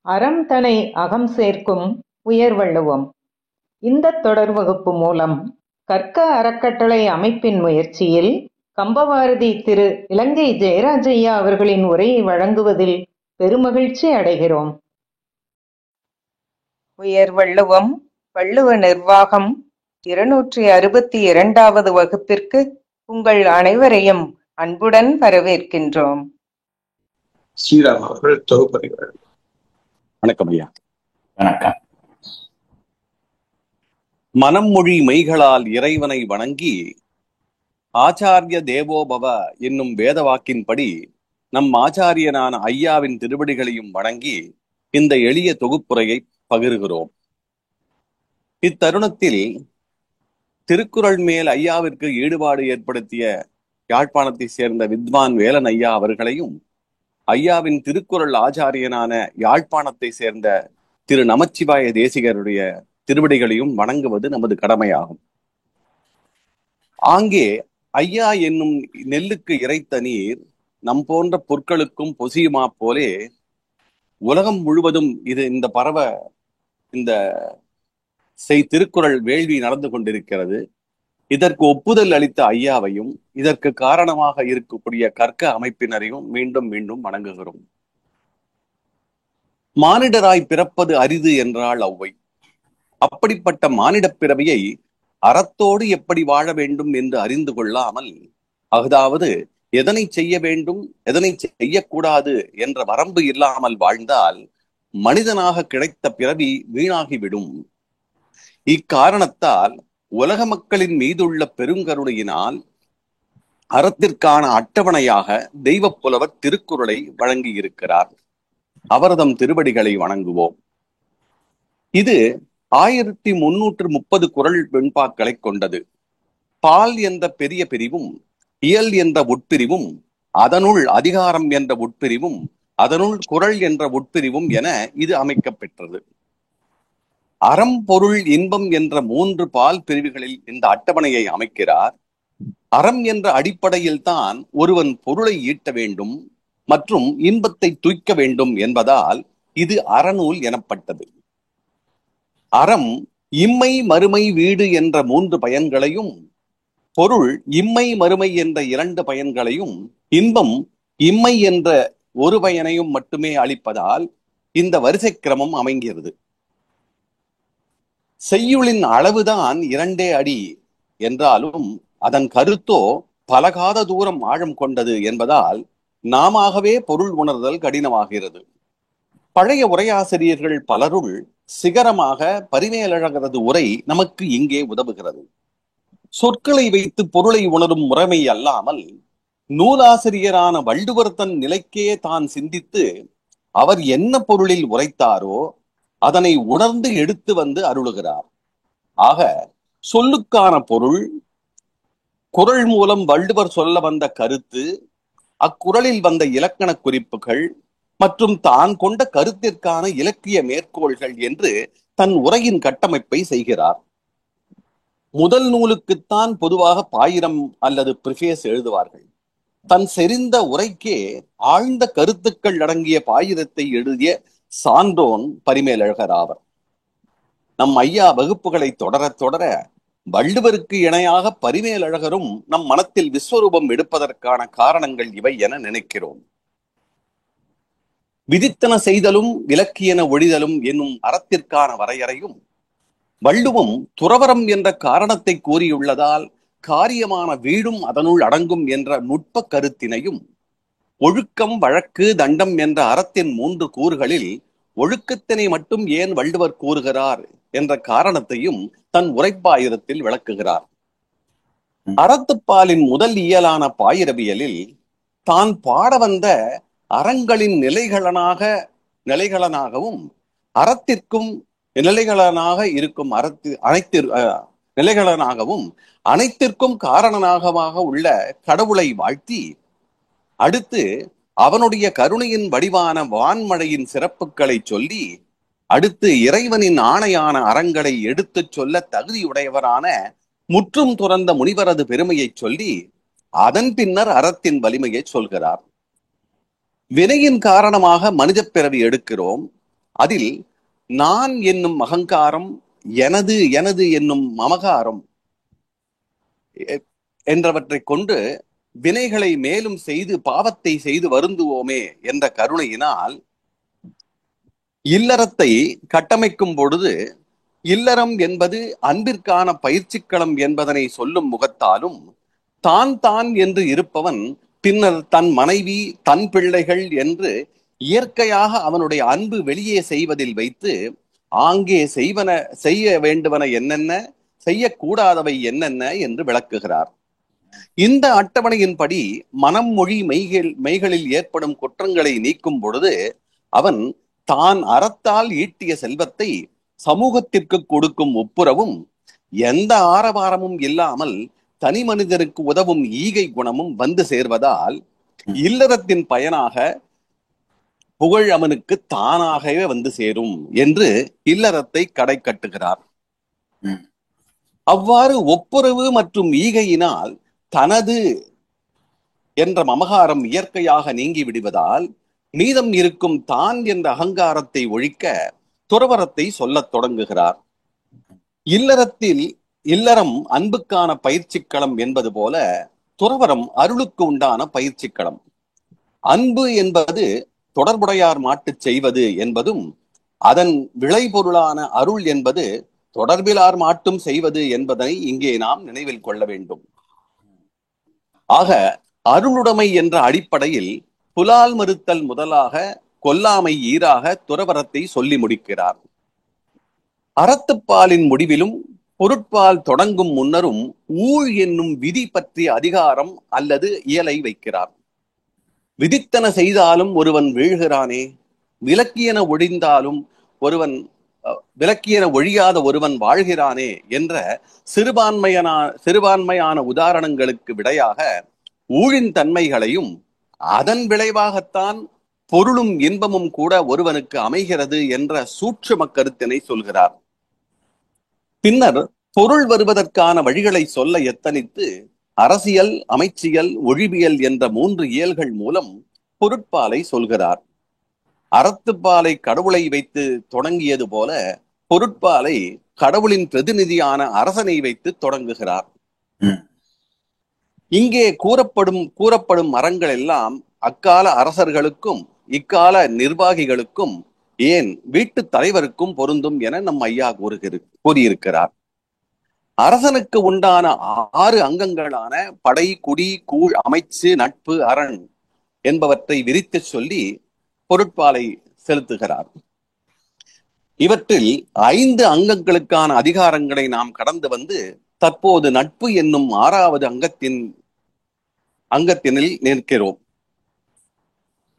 அறம் தனை அகம் சேர்க்கும் உயர்வள்ளுவம். இந்தத் தொடர் வகுப்பு மூலம் கற்க அறக்கட்டளை அமைப்பின் முயற்சியில் கம்பவாரதி திரு இலங்கை ஜெயராஜய்யா அவர்களின் உரையை வழங்குவதில் பெருமகிழ்ச்சி அடைகிறோம். உயர்வள்ளுவம் வள்ளுவ நிர்வாகம் 262வது வகுப்பிற்கு உங்கள் அனைவரையும் அன்புடன் வரவேற்கின்றோம். ஸ்ரீராம் அவர்கள் தொகுப்பதிவாளர். வணக்கம் ஐயா. வணக்கம். மனம் மொழி மெய்களால் இறைவனை வணங்கி ஆச்சாரிய தேவோபவ என்னும் வேத வாக்கின்படி நம் ஆச்சாரியனான ஐயாவின் திருவடிகளையும் வணங்கி இந்த எளிய தொகுப்புரையை பகிர்கிறோம். இத்தருணத்தில் திருக்குறள் மேல் ஐயாவிற்கு ஈடுபாடு ஏற்படுத்திய யாழ்ப்பாணத்தை சேர்ந்த வித்வான் வேலன் ஐயா அவர்களையும், ஐயாவின் திருக்குறள் ஆச்சாரியனான யாழ்ப்பாணத்தை சேர்ந்த திரு நமச்சிவாய தேசிகருடைய திருவடிகளையும் வணங்குவது நமது கடமையாகும். ஆங்கே ஐயா என்னும் நெல்லுக்கு இறைத்த நீர் நம் போன்ற பொருட்களுக்கும் பொசியுமா போலே உலகம் முழுவதும் இந்த திருக்குறள் வேள்வி நடந்து கொண்டிருக்கிறது. இதற்கு ஒப்புதல் அளித்த ஐயாவையும் இதற்கு காரணமாக இருக்கக்கூடிய கற்க அமைப்பினரையும் மீண்டும் மீண்டும் வணங்குகிறோம். மானிடராய் பிறப்பது அரிது என்றாள் ஔவை. அப்படிப்பட்ட மானிடப் பிறவியை அறத்தோடு எப்படி வாழ வேண்டும் என்று அறிந்து கொள்ளாமல், அதாவது எதனை செய்ய வேண்டும் எதனை செய்யக்கூடாது என்ற வரம்பு இல்லாமல் வாழ்ந்தால் மனிதனாக கிடைத்த பிறவி வீணாகிவிடும். இக்காரணத்தால் உலக மக்களின் மீதுள்ள பெருங்கருணையினால் அறத்திற்கான அட்டவணையாக தெய்வ புலவர் திருக்குறளை வழங்கியிருக்கிறார். அவரதம் திருவடிகளை வணங்குவோம். இது 1330 குறள் வெண்பாக்களை கொண்டது. பால் என்ற பெரிய பிரிவும், இயல் என்ற உட்பிரிவும், அதனுள் அதிகாரம் என்ற உட்பிரிவும், அதனுள் குறள் என்ற உட்பிரிவும் என இது அமைக்கப்பெற்றது. அறம், பொருள், இன்பம் என்ற 3 பால் பிரிவுகளில் இந்த அட்டவணையை அமைக்கிறார். அறம் என்ற அடிப்படையில் தான் ஒருவன் பொருளை ஈட்ட வேண்டும் மற்றும் இன்பத்தை துய்க்க வேண்டும் என்பதால் இது அறநூல் எனப்பட்டது. அறம் இம்மை மறுமை வீடு என்ற 3 பயன்களையும், பொருள் இம்மை மறுமை என்ற 2 பயன்களையும், இன்பம் இம்மை என்ற 1 பயனையும் மட்டுமே அளிப்பதால் இந்த வரிசை கிரமம் அமைகிறது. செய்யுளின் அளவுதான் 2 அடி என்றாலும் அதன் கருத்தோ பலகாத தூரம் ஆழம் கொண்டது என்பதால் நாமவே பொருள் உணர்தல் கடினமாகிறது. பழைய உரையாசிரியர்கள் பலருள் சிகரமாக பரிமேலழகரது உரை நமக்கு இங்கே உதவுகிறது. சொற்களை வைத்து பொருளை உணரும் முறைமை அல்லாமல் நூலாசிரியரான வள்ளுவர் தன் நிலைக்கே தான் சிந்தித்து அவர் என்ன பொருளில் உரைத்தாரோ அதனை உணர்ந்து எடுத்து வந்து அருளுகிறார். ஆக சொல்லுக்கான பொருள், குறள் மூலம் வள்ளுவர் சொல்ல வந்த கருத்து, அக்குறளில் வந்த இலக்கண குறிப்புகள் மற்றும் தான் கொண்ட கருத்திற்கான இலக்கிய மேற்கோள்கள் என்று தன் உரையின் கட்டமைப்பை செய்கிறார். முதல் நூலுக்குத்தான் பொதுவாக பாயிரம் அல்லது பிரிஃபேஸ் எழுதுவார்கள். தன் செறிந்த உரைக்கே ஆழ்ந்த கருத்துக்கள் அடங்கிய பாயிரத்தை எழுதிய சான்றோன் பரிமேலழகர் ஆவர். நம் ஐயா வகுப்புகளை தொடர தொடர வள்ளுவருக்கு இணையாக பரிமேலழகரும் நம் மனத்தில் விஸ்வரூபம் எடுப்பதற்கான காரணங்கள் இவை என நினைக்கிறோம். விதித்தன செய்தலும் விலக்கியன ஒழிதலும் என்னும் அறத்திற்கான வரையறையும், வள்ளுவம் துறவரம் என்ற காரணத்தை கூறியுள்ளதால் காரியமான வீடும் அதனுள் அடங்கும் என்ற நுட்ப கருத்தினையும், ஒழுக்கம் வழக்கு தண்டம் என்ற அறத்தின் 3 கூறுகளில் ஒழுக்கத்தினை மட்டும் ஏன் வள்ளுவர் கூறுகிறார் என்ற காரணத்தையும் தன் உரைப்பாயிரத்தில் விளக்குகிறார். அறத்துப்பாலின் முதல் இயலான பாயிரவியலில் தான் பாட வந்த அறங்களின் நிலைகளனாகவும் அறத்திற்கும் நிலைகளனாக இருக்கும் நிலைகளனாகவும் அனைத்திற்கும் காரணனாக உள்ள கடவுளை வாழ்த்தி, அடுத்து அவனுடைய கருணையின் வடிவான வான்மழையின் சிறப்புகளை சொல்லி, அடுத்து இறைவனின் ஆணையான அறங்களை எடுத்துச் சொல்ல தகுதியுடையவரான முற்றும் துறந்த முனிவரது பெருமையை சொல்லி, அதன் பின்னர் அறத்தின் வலிமையை சொல்கிறார். வினையின் காரணமாக மனித பிறவி எடுக்கிறோம். அதில் நான் என்னும் அகங்காரம், எனது எனது என்னும் மமகாரம் என்றவற்றை கொண்டு வினைகளை மேலும் செய்து பாவத்தை செய்து வருந்துவோமே என்ற கருணையினால் இல்லறத்தை கட்டமைக்கும் பொழுது இல்லறம் என்பது அன்பிற்கான பயிற்சிக்களம் என்பதனை சொல்லும் முகத்தாலும், தான் தான் என்று இருப்பவன் பின்னர் தன் மனைவி தன் பிள்ளைகள் என்று இயற்கையாக அவனுடைய அன்பு வெளியே செய்வதில் வைத்து ஆங்கே செய்ய வேண்டுவன என்னென்ன, செய்யக்கூடாதவை என்னென்ன என்று விளக்குகிறார். இந்த அட்டவணையின்படி மனம் மொழி மெய்களில் ஏற்படும் குற்றங்களை நீக்கும் பொழுது அவன் தான் அறத்தால் ஈட்டிய செல்வத்தை சமூகத்திற்கு கொடுக்கும் ஒப்புரவும், எந்த ஆரவாரமும் இல்லாமல் தனி மனிதனுக்கு உதவும் ஈகை குணமும் வந்து சேர்வதால் இல்லறத்தின் பயனாக புகழ் அவனுக்கு தானாகவே வந்து சேரும் என்று இல்லறத்தை கடை கட்டுகிறார். அவ்வாறு ஒப்புரவு மற்றும் ஈகையினால் தனது என்ற மமகாரம் இயற்கையாக நீங்கி விடுவதால் மீதம் இருக்கும் தான் என்ற அகங்காரத்தை ஒழிக்க துறவரத்தை சொல்லத் தொடங்குகிறார். இல்லறம் அன்புக்கான பயிற்சிக்களம் என்பது போல துறவரம் அருளுக்கு உண்டான பயிற்சிக்களம். அன்பு என்பது தொடர்புடையார் மாட்டுச் செய்வது என்பதும், அதன் விளைபொருளான அருள் என்பது தொடர்பிலார் மாட்டும் செய்வது என்பதனை இங்கே நாம் நினைவில் கொள்ள வேண்டும். ஆக அருளுடைமை என்ற அடிப்படையில் புலால் மறுத்தல் முதலாக கொல்லாமை ஈராக துறவரத்தை சொல்லி முடிக்கிறார். அறத்துப்பாலின் முடிவிலும் பொருட்பால் தொடங்கும் முன்னரும் ஊழ் என்னும் விதி பற்றிய அதிகாரம் அல்லது இயலை வைக்கிறார். விதித்தன செய்தாலும் ஒருவன் வீழ்கிறானே, விலக்கியன ஒழியாத ஒருவன் வாழ்கிறானே என்ற சிறுபான்மையான உதாரணங்களுக்கு விடையாக ஊழின் தன்மைகளையும் அதன் விளைவாகத்தான் பொருளும் இன்பமும் கூட ஒருவனுக்கு அமைகிறது என்ற சூட்சும கருத்தினை சொல்கிறார். பின்னர் பொருள் வருவதற்கான வழிகளை சொல்ல எத்தனித்து அரசியல், அமைச்சியல், ஒழிபியல் என்ற 3 இயல்கள் மூலம் பொருட்பாலை சொல்கிறார். அறத்துப்பாலை கடவுளை வைத்து தொடங்கியது போல பொருட்பாலை கடவுளின் பிரதிநிதியான அரசனை வைத்து தொடங்குகிறார். இங்கே கூறப்படும் மரங்கள் எல்லாம் அக்கால அரசர்களுக்கும் இக்கால நிர்வாகிகளுக்கும், ஏன் வீட்டு தலைவருக்கும் பொருந்தும் என நம் ஐயா கூறியிருக்கிறார். அரசனுக்கு உண்டான 6 அங்கங்களான படை, குடி, கூழ், அமைச்சு, நட்பு, அரண் என்பவற்றை விரித்து சொல்லி பொருட்பாலை செலுத்துகிறார். இவற்றில் 5 அங்கங்களுக்கான அதிகாரங்களை நாம் கடந்து வந்து தற்போது நட்பு என்னும் 6வது அங்கத்தினில் நிற்கிறோம்.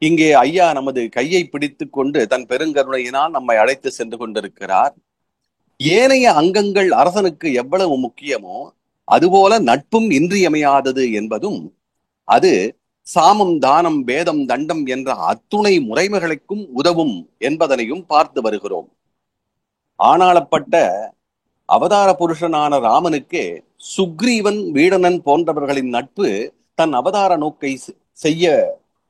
இங்கே ஐயா நமது கையை பிடித்து கொண்டு தன் பெருங்கருணையினால் நம்மை அழைத்து சென்று கொண்டிருக்கிறார். ஏனைய அங்கங்கள் அரசனுக்கு எவ்வளவு முக்கியமோ அதுபோல நட்பும் இன்றியமையாதது என்பதும், அது சாமம், தானம், பேதம், தண்டம் என்ற அத்துணை முறைமைகளுக்கும் உதவும் என்பதனையும் பார்த்து வருகிறோம். ஆனாளப்பட்ட அவதார புருஷனான ராமனுக்கே சுக்ரீவன், வீடனன் போன்றவர்களின் நட்பு தன் அவதார நோக்கை செய்ய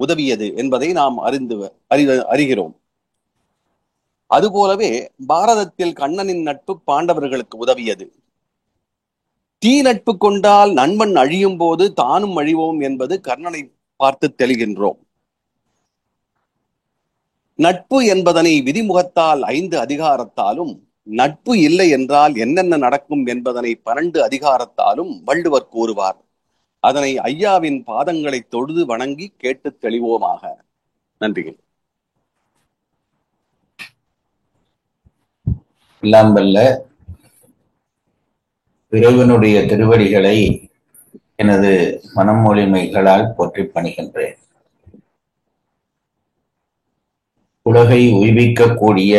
உதவியது என்பதை நாம் அறிகிறோம். அதுபோலவே பாரதத்தில் கண்ணனின் நட்பு பாண்டவர்களுக்கு உதவியது. தீ நட்பு கொண்டால் நண்பன் அழியும் போது தானும் அழிவோம் என்பது கர்ணனை பார்த்து தெளிகின்றோம். நட்பு என்பதனை விதிமுகத்தால் 5 அதிகாரத்தாலும், நட்பு இல்லை என்றால் என்னென்ன நடக்கும் என்பதனை 12 அதிகாரத்தாலும் வள்ளுவர் கூறுவார். அதனை ஐயாவின் பாதங்களை தொழுது வணங்கி கேட்டு தெளிவோமாக. நன்றிகள். எல்லாம் வல்ல இறைவனுடைய திருவடிகளை எனது மனமொழிமைகளால் போற்றி பணிகின்றேன். உலகை உய்விக்கக்கூடிய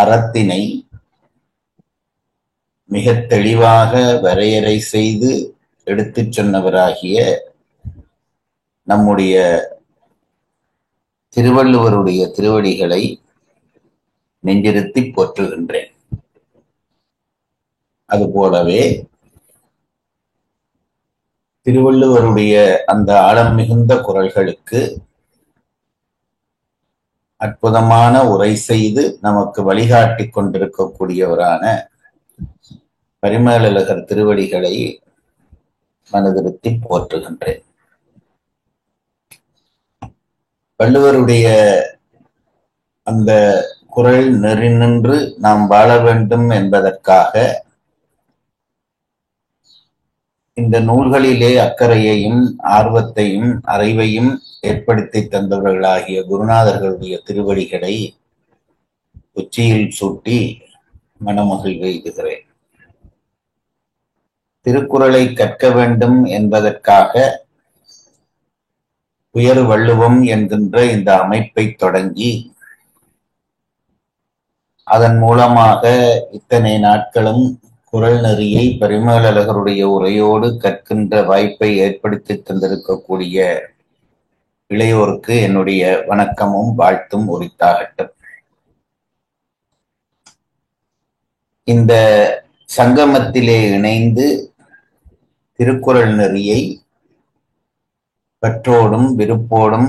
அறத்தினை மிக தெளிவாக வரையறை செய்து எடுத்துச் சொன்னவராகிய நம்முடைய திருவள்ளுவருடைய திருவடிகளை நெஞ்சிருத்தி போற்றுகின்றேன். அதுபோலவே திருவள்ளுவருடைய அந்த ஆழம் மிகுந்த குறள்களுக்கு அற்புதமான உரை செய்து நமக்கு வழிகாட்டி கொண்டிருக்கக்கூடியவரான பரிமேலழகர் திருவடிகளை மனதிருத்தி போற்றுகின்றேன். வள்ளுவருடைய அந்த குறள் நெறி நின்று நாம் வாழ வேண்டும் என்பதற்காக இந்த நூல்களிலே அக்கறையையும் ஆர்வத்தையும் அறிவையும் ஏற்படுத்தி தந்தவர்களாகிய குருநாதர்களுடைய திருவடிகளை உச்சியில் சூட்டி மனமகிழ்வு எய்துகிறேன். திருக்குறளை கற்க வேண்டும் என்பதற்காக உயர் வள்ளுவம் என்கின்ற இந்த அமைப்பை தொடங்கி அதன் மூலமாக இத்தனை நாட்களும் குறள் நெறியை பரிமேலழகருடைய உரையோடு கற்கின்ற வாய்ப்பை ஏற்படுத்தி தந்திருக்கக்கூடிய இளையோருக்கு என்னுடைய வணக்கமும் வாழ்த்தும் உரித்தாகட்டும். இந்த சங்கமத்திலே இணைந்து திருக்குறள் நெறியை பற்றோடும் விருப்போடும்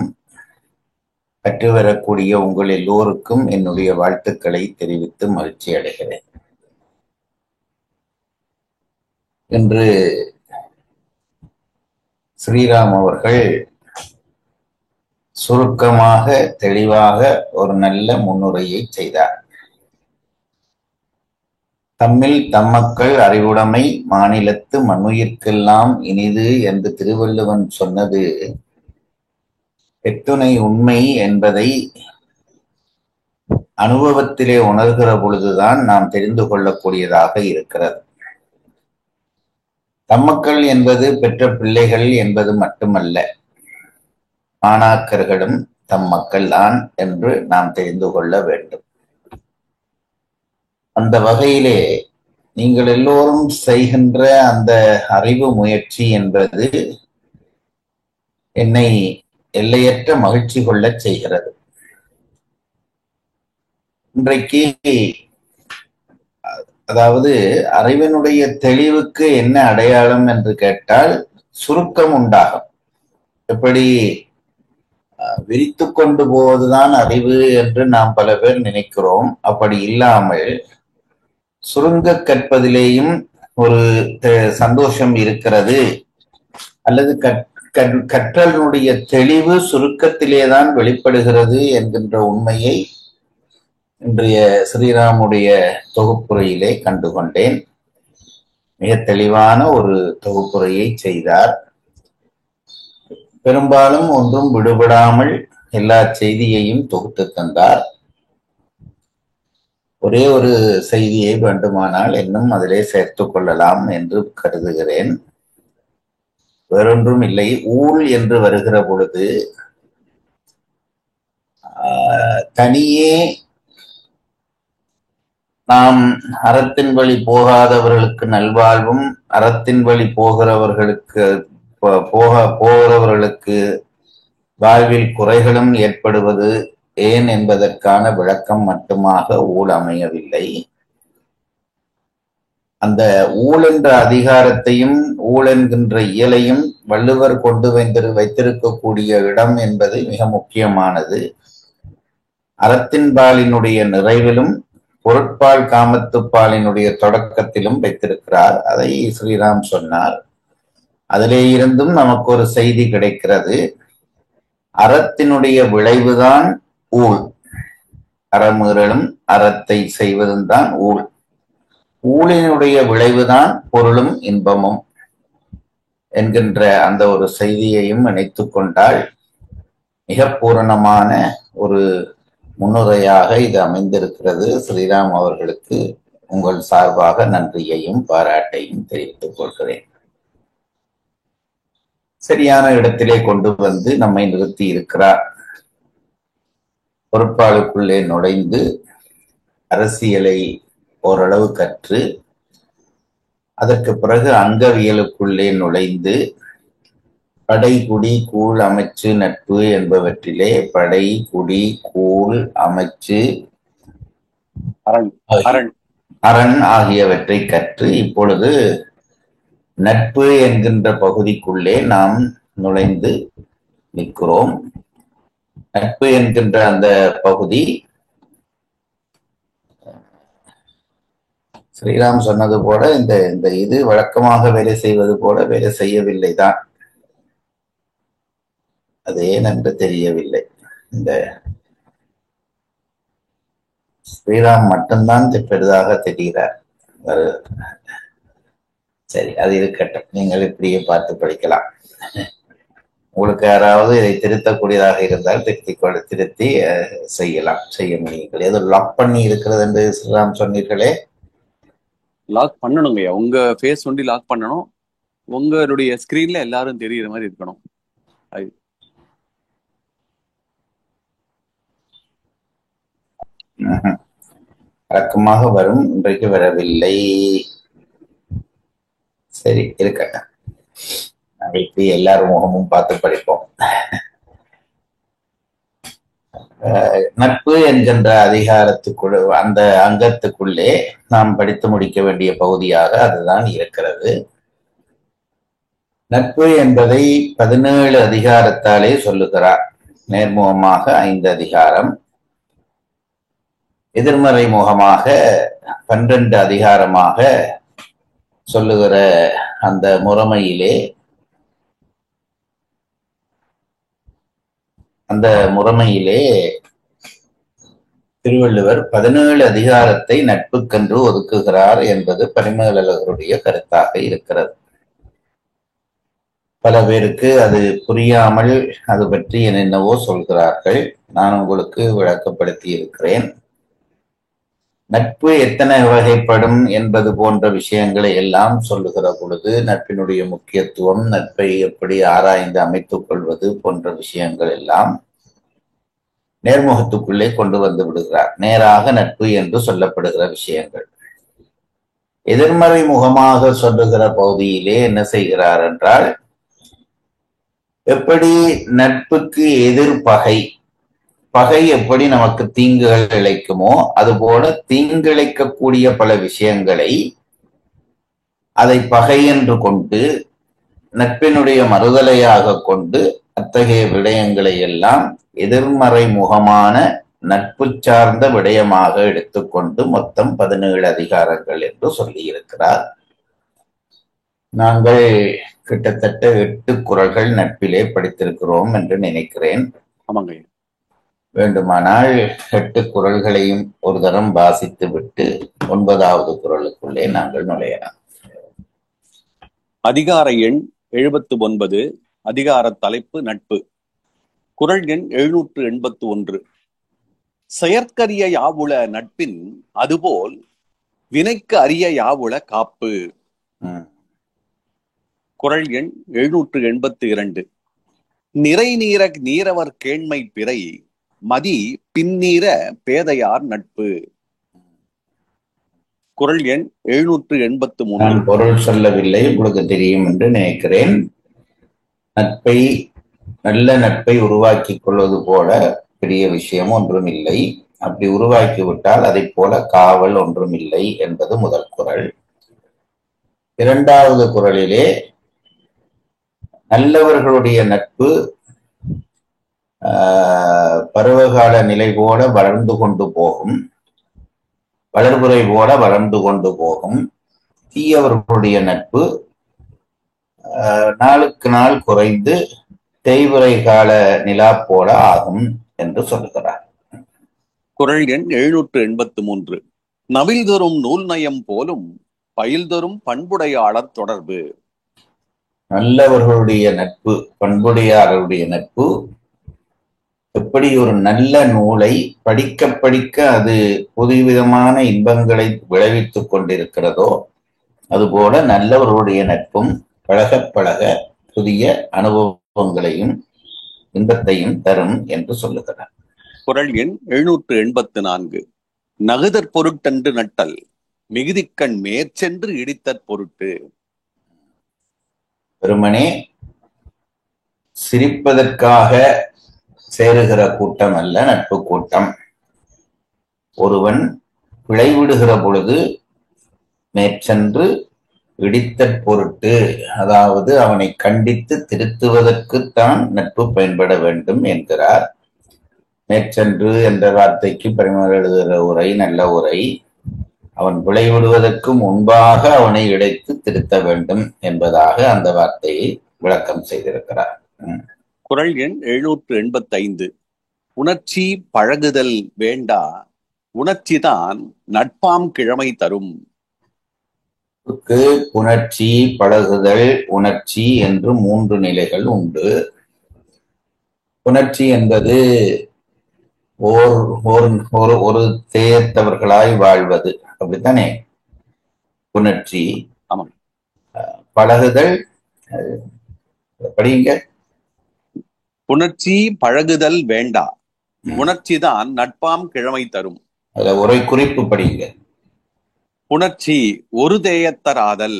கற்று வரக்கூடிய உங்கள் எல்லோருக்கும் என்னுடைய வாழ்த்துக்களை தெரிவித்து மகிழ்ச்சி அடைகிறேன். இன்று ஸ்ரீராம் அவர்கள் சுருக்கமாக தெளிவாக ஒரு நல்ல முன்னுரையை செய்தார். தம்மில் தம்மக்கள் அறிவுடைமை மாநிலத்து மண்ணுயிர்க்கெல்லாம் இனிது என்று திருவள்ளுவன் சொன்னது எத்துணை உண்மை என்பதை அனுபவத்திலே உணர்கிற பொழுதுதான் நாம் தெரிந்து கொள்ளக்கூடியதாக இருக்கிறது. தம்மக்கள் என்பது பெற்ற பிள்ளைகள் என்பது மட்டுமல்ல, மாணாக்கர்களும் தம் மக்கள் தான் என்று நாம் தெரிந்து கொள்ள வேண்டும். அந்த வகையிலே நீங்கள் எல்லோரும் செய்கின்ற அந்த அறிவு முயற்சி என்பது என்னை எல்லையற்ற மகிழ்ச்சி கொள்ளச் செய்கிறது. இன்றைக்கு அதாவது அறிவினுடைய தெளிவுக்கு என்ன அடையாளம் என்று கேட்டால் சுருக்கம் உண்டாகும். எப்படி விரித்து கொண்டு போவதுதான் அறிவு என்று நாம் பல பேர் நினைக்கிறோம். அப்படி இல்லாமல் சுருங்க கற்பதிலேயும் ஒரு சந்தோஷம் இருக்கிறது, அல்லது கற்றலினுடைய தெளிவு சுருக்கத்திலேதான் வெளிப்படுகிறது என்கின்ற உண்மையை இன்றைய ஸ்ரீராமுடைய தொகுப்புரையிலே கண்டுகொண்டேன். மிக தெளிவான ஒரு தொகுப்புரையை செய்தார். பெரும்பாலும் ஒன்றும் விடுபடாமல் எல்லா செய்தியையும் தொகுத்து தந்தார். ஒரே ஒரு செய்தியை வேண்டுமானால் இன்னும் அதிலே சேர்த்து கொள்ளலாம் என்று கருதுகிறேன். வேறொன்றும் இல்லை. ஊழ் என்று வருகிற பொழுது தனியே நாம் அறத்தின் வழி போகாதவர்களுக்கு நல்வாழ்வும் அறத்தின் வழி போகிறவர்களுக்கு வாழ்வில் குறைகளும் ஏற்படுவது ஏன் என்பதற்கான விளக்கம் மட்டுமாக ஊழ் அமையவில்லை. அந்த ஊழ் என்ற அதிகாரத்தையும் ஊழ் என்கின்ற இயலையும் வள்ளுவர் கொண்டு வைத்திருக்கக்கூடிய இடம் என்பது மிக முக்கியமானது. அறத்தின் பாலினுடைய நிறைவிலும் பொருட்பால் காமத்துப்பாலினுடைய தொடக்கத்திலும் வைத்திருக்கிறார். அதை ஸ்ரீராம் சொன்னார். அதிலே இருந்தும் நமக்கு ஒரு செய்தி கிடைக்கிறது. அறத்தினுடைய விளைவுதான் ஊழ். அறமீறலும் அறத்தை செய்வதும் தான் ஊழ். ஊழினுடைய விளைவுதான் பொருளும் இன்பமும் என்கின்ற அந்த ஒரு செய்தியையும் இணைத்துக் கொண்டால் மிக பூரணமான ஒரு முன்னுரையாக இது அமைந்திருக்கிறது. ஸ்ரீராம் அவர்களுக்கு உங்கள் சார்பாக நன்றியையும் பாராட்டையும் தெரிவித்துக் கொள்கிறேன். சரியான இடத்திலே கொண்டு வந்து நம்மை நிறுத்தி இருக்கிறார். பொறுப்பாளுக்குள்ளே நுழைந்து அரசியலை ஓரளவு கற்று அதற்கு பிறகு அங்கவியலுக்குள்ளே நுழைந்து படை குடி கூழ் அமைச்சு நட்பு என்பவற்றிலே படை குடி கூழ் அமைச்சு அரண் ஆகியவற்றை கற்று இப்பொழுது நட்பு என்கின்ற பகுதிக்குள்ளே நாம் நுழைந்து நிற்கிறோம். நட்பு என்கின்ற அந்த பகுதி ஸ்ரீராம் சொன்னது போல இந்த இந்த இது வழக்கமாக வேலை செய்வது போல வேலை செய்யவில்லை தான். அது ஏன் என்று தெரியவில்லை. இந்த ஸ்ரீராம் மட்டும்தான் பெரிதாக தெரிகிறார். சரி, அது இருக்கட்டும். நீங்கள் இப்படியே பார்த்து படிக்கலாம். உங்களுக்கு யாராவது இதை திருத்தக்கூடியதாக இருந்தால் திருத்தி செய்யலாம், செய்ய முடியுங்கள். ஏதோ லாக் பண்ணி இருக்கிறது என்று ஸ்ரீராம் சொன்னீர்களே. லாக் பண்ணணுங்கய்யா. உங்க ஃபேஸ் ஒண்டி லாக் பண்ணணும். உங்களுடைய ஸ்கிரீன்ல எல்லாரும் தெரியுற மாதிரி இருக்கணும். வழக்கமாக வரும், இன்றைக்கு வரவில்லை. சரி, இருக்கட்டும். நாளைக்கு எல்லாரும் முகமும் பார்த்து படிப்போம். நட்பு என்கின்ற அதிகாரத்துக்குள் அந்த அங்கத்துக்குள்ளே நாம் படித்து முடிக்க வேண்டிய பகுதியாக அதுதான் இருக்கிறது. நட்பு என்பதை 17 அதிகாரத்தாலே சொல்லுகிறார். நேர்முகமாக 5 அதிகாரம், எதிர்மறை முகமாக 12 அதிகாரமாக சொல்லுகிற அந்த முறைமையிலே திருவள்ளுவர் 17 அதிகாரத்தை நட்புக்கென்று ஒதுக்குகிறார் என்பது பரிமேலழகருடைய கருத்தாக இருக்கிறது. பல பேருக்கு அது புரியாமல் அது பற்றி என்னென்னவோ சொல்கிறார்கள். நான் உங்களுக்கு விளக்கப்படுத்தி இருக்கிறேன். நட்பு எத்தனை வகைப்படும் என்பது போன்ற விஷயங்களை எல்லாம் சொல்லுகிற பொழுது நட்பினுடைய முக்கியத்துவம், நட்பை எப்படி ஆராய்ந்து அமைத்துக் கொள்வது போன்ற விஷயங்கள் எல்லாம் நேர்முகத்துக்குள்ளே கொண்டு வந்து விடுகிறார். நேராக நட்பு என்று சொல்லப்படுகிற விஷயங்கள். எதிர்மறை முகமாக சொல்லுகிற பகுதியிலே என்ன செய்கிறார் என்றால், எப்படி நட்புக்கு எதிர்பகை, பகை எப்படி நமக்கு தீங்குகள் இழைக்குமோ அதுபோல தீங்கிழைக்கக்கூடிய பல விஷயங்களை அதை பகை என்று கொண்டு நட்பினுடைய மறுதலையாக கொண்டு அத்தகைய விடயங்களை எல்லாம் எதிர்மறை முகமான நட்பு சார்ந்த விடயமாக எடுத்துக்கொண்டு மொத்தம் 17 அதிகாரங்கள் என்று சொல்லி இருக்கிறார். நாங்கள் கிட்டத்தட்ட 8 குறள்கள் நட்பிலே படித்திருக்கிறோம் என்று நினைக்கிறேன். ஆமாங்க. வேண்டுமானால் 8 குறள்களையும் ஒரு தரம் வாசித்து விட்டு 9வது குறளுக்குள்ளே நாங்கள் நுழையலாம். அதிகார எண் 79. அதிகார தலைப்பு நட்பு. குறள் எண் 781. செயற்கரிய யாவுள நட்பின் அதுபோல் வினைக்கு அரிய யாவுள காப்பு. குறள் எண் 782. நிறை நீர நீரவர் கேண்மை பிறை மதி பின்னீர பேதையார் நட்பு. குறள் எண் 783. நான் பொருள் சொல்லவில்லை, உங்களுக்கு தெரியும் என்று நினைக்கிறேன். நல்ல நட்பை உருவாக்கி கொள்வது போல பெரிய விஷயம் ஒன்றும் இல்லை. அப்படி உருவாக்கிவிட்டால் அதை போல காவல் ஒன்றும் இல்லை என்பது முதல் குறள். 2வது குறளிலே நல்லவர்களுடைய நட்பு பருவகால நிலை போல வளர்ந்து கொண்டு போகும், வளர்புரை போல வளர்ந்து கொண்டு போகும். தீயவர்களுடைய நட்பு நாளுக்கு நாள் குறைந்து தேய்வுரை கால நிலா போல ஆகும் என்று சொல்லுகிறார். குறள் எண் 783. நவில்தொறும் நூல் நயம் போலும் பயில்தொறும் பண்புடையாளர் தொடர்பு. நல்லவர்களுடைய நட்பு, பண்புடையாளருடைய நட்பு எப்படி ஒரு நல்ல நூலை படிக்க படிக்க அது புதுவிதமான இன்பங்களை விளைவித்துக் கொண்டிருக்கிறதோ அதுபோல நல்லவர்களுடைய நட்பும் பழக பழக புதிய அனுபவங்களையும் இன்பத்தையும் தரும் என்று சொல்லுகிறார். குறள் எண் 784. நகுதற் பொருட்டன்று நட்டல் மிகுதிக்கண் மேற்சென்று இடித்தற் பொருட்டு. வெறுமனே சிரிப்பதற்காக சேருகிற கூட்டம் அல்ல நட்பு கூட்டம். ஒருவன் விளைவிடுகிற பொழுது மேற்சென்று இடித்தற் பொருட்டு, அதாவது அவனை கண்டித்து திருத்துவதற்குத்தான் நட்பு பயன்பட வேண்டும் என்கிறார். மேற்சென்று என்ற வார்த்தைக்கு பரிமாற எழுதுகிற உரை நல்ல உரை. அவன் விளைவிடுவதற்கு முன்பாக அவனை இடைத்து திருத்த வேண்டும் என்பதாக அந்த வார்த்தையை விளக்கம் செய்திருக்கிறார். குறள் எண் 785. உணர்ச்சி பழகுதல் வேண்டா, உணர்ச்சிதான் நட்பாம் கிழமை தரும். புணர்ச்சி, பழகுதல், உணர்ச்சி என்று 3 நிலைகள் உண்டு. புணர்ச்சி என்பது ஒரு தேர்த்தவர்களாய் வாழ்வது, அப்படித்தானே புணர்ச்சி. ஆமாம். பழகுதல் படிங்க. புணர்ச்சி பழகுதல் வேண்டா, உணர்ச்சிதான் நட்பாம் கிழமை தரும். அதுல ஒரு குறிப்பு படிங்க. புணர்ச்சி ஒரு தேயத்தராதல்.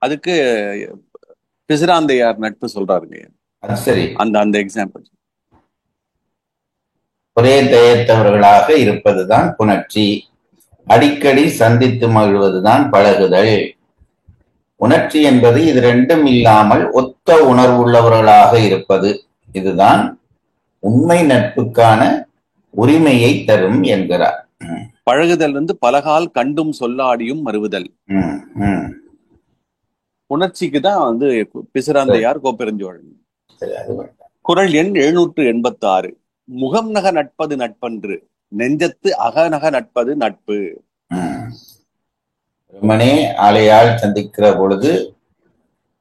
அதுக்கு பிசிராந்தையார் நட்பு சொல்றாருங்க. சரி, அந்த எக்ஸாம்பிள். ஒரே தேயத்தவர்களாக இருப்பதுதான் புணர்ச்சி. அடிக்கடி சந்தித்து மகிழ்வதுதான் பழகுதல். உணர்ச்சி என்பது இது ரெண்டும் இல்லாமல் ஒத்த உணர்வுள்ளவர்களாக இருப்பது. இதுதான் உண்மை நட்புக்கான உரிமையை தரும் என்கிறார். பழகுதல் பலகால் கண்டும் சொல்லாடியும் மறுவுதல். உணர்ச்சிக்கு தான் பிசிராந்தையார் கோப்பெருஞ்சோழன். குறள் எண் 786. முகம் நக நட்பது நட்பன்று, நெஞ்சத்து அகநக நட்பது நட்பு. மனே ஆளையால் சந்திக்கிற பொழுது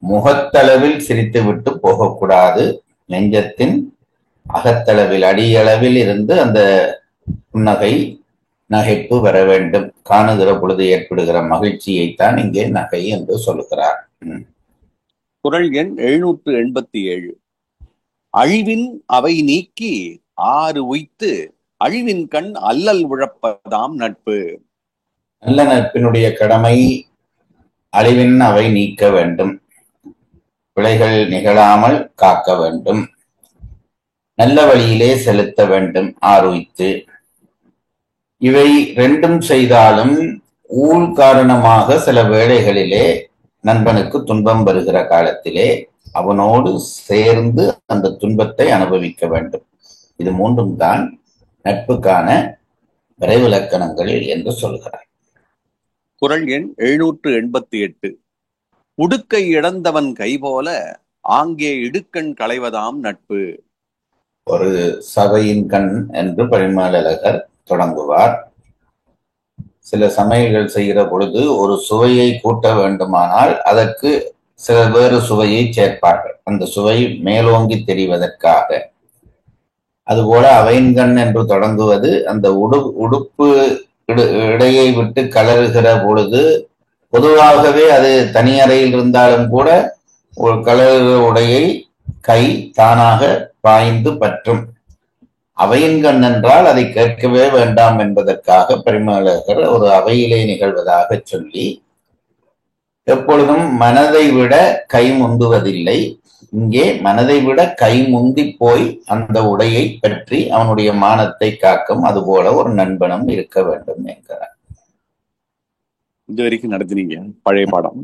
முகத்தளவில் சிரித்து விட்டு போகக்கூடாது. நெஞ்சத்தின் அகத்தளவில் அடியளவில் இருந்து அந்த புன்னகை நகைப்பு வர வேண்டும். காணுகிற பொழுது ஏற்படுகிற மகிழ்ச்சியைத்தான் இங்கே நகை என்று சொல்லுகிறார். குறள் எண் 787. அழிவின் அவை நீக்கி ஆறு உய்த்து, அழிவின் கண் அல்லல் உழப்பதாம் நட்பு. நல்ல நட்பினுடைய கடமை அழிவின் அவை நீக்க வேண்டும், பிழைகள் நிகழாமல் காக்க வேண்டும், நல்ல வழியிலே செலுத்த வேண்டும், ஆரோய்த்து. இவை ரெண்டும் செய்தாலும் ஊழ் காரணமாக சில வேளைகளிலே நண்பனுக்கு துன்பம் வருகிற காலத்திலே அவனோடு சேர்ந்து அந்த துன்பத்தை அனுபவிக்க வேண்டும். இது 3ம் தான் நட்புக்கான விரைவிலக்கணங்கள் என்று சொல்கிறார். குறள் எண் 788. உடுக்கை இழந்தவன் கை போல ஆங்கே இடுக்கண் களைவதாம் நட்பு. ஒரு சபையின் கண் என்று பரிமளகர் தொடங்குவார். சில சமையல்கள் செய்கிற பொழுது ஒரு சுவையை கூட்ட வேண்டுமானால் அதற்கு சில வேறு சுவையை சேர்ப்பார்கள், அந்த சுவை மேலோங்கி தெரிவதற்காக. அதுபோல அவைன்கண் என்று தொடங்குவது அந்த உடுப்பு இடையை விட்டு கலருகிற பொழுது பொதுவாகவே அது தனியறையில் இருந்தாலும் கூட ஒரு கலருகிற உடையை கை தானாக பாய்ந்து பற்றும். அவையின்கண் என்றால் அதை கேட்கவே வேண்டாம் என்பதற்காக பரிமளகர் ஒரு அவையிலே நிகழ்வதாக சொல்லி எப்பொழுதும் மனதை விட கை முந்துவதில்லை, இங்கே மனதை விட கை முந்தி போய் அந்த உடையை பற்றி அவனுடைய மானத்தை காக்கும். அதுபோல ஒரு நண்பனும் இருக்க வேண்டும் என்கிறார். இதுவரைக்கும் நடத்தினீங்க பழைய பாடம்.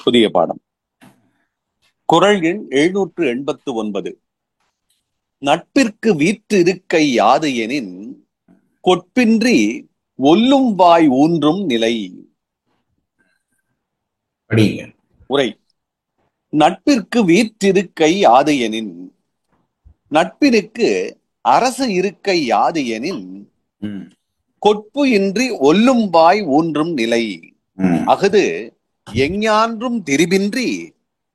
புதிய பாடம். குறள் எண் 789. நட்பிற்கு வீற்று இருக்கை யாது எனின், கொட்பின்றி ஒல்லும் வாய் ஊன்றும் நிலை. உரை. நட்பிற்கு வீற்றிருக்கை யாது எனின், நட்பிற்கு அரசு இருக்கை யாது எனின், கொட்பு இன்றி ஒல்லும் வாய் ஊன்றும் நிலை. அஃது எஞ்ஞான்றும் திரிபின்றி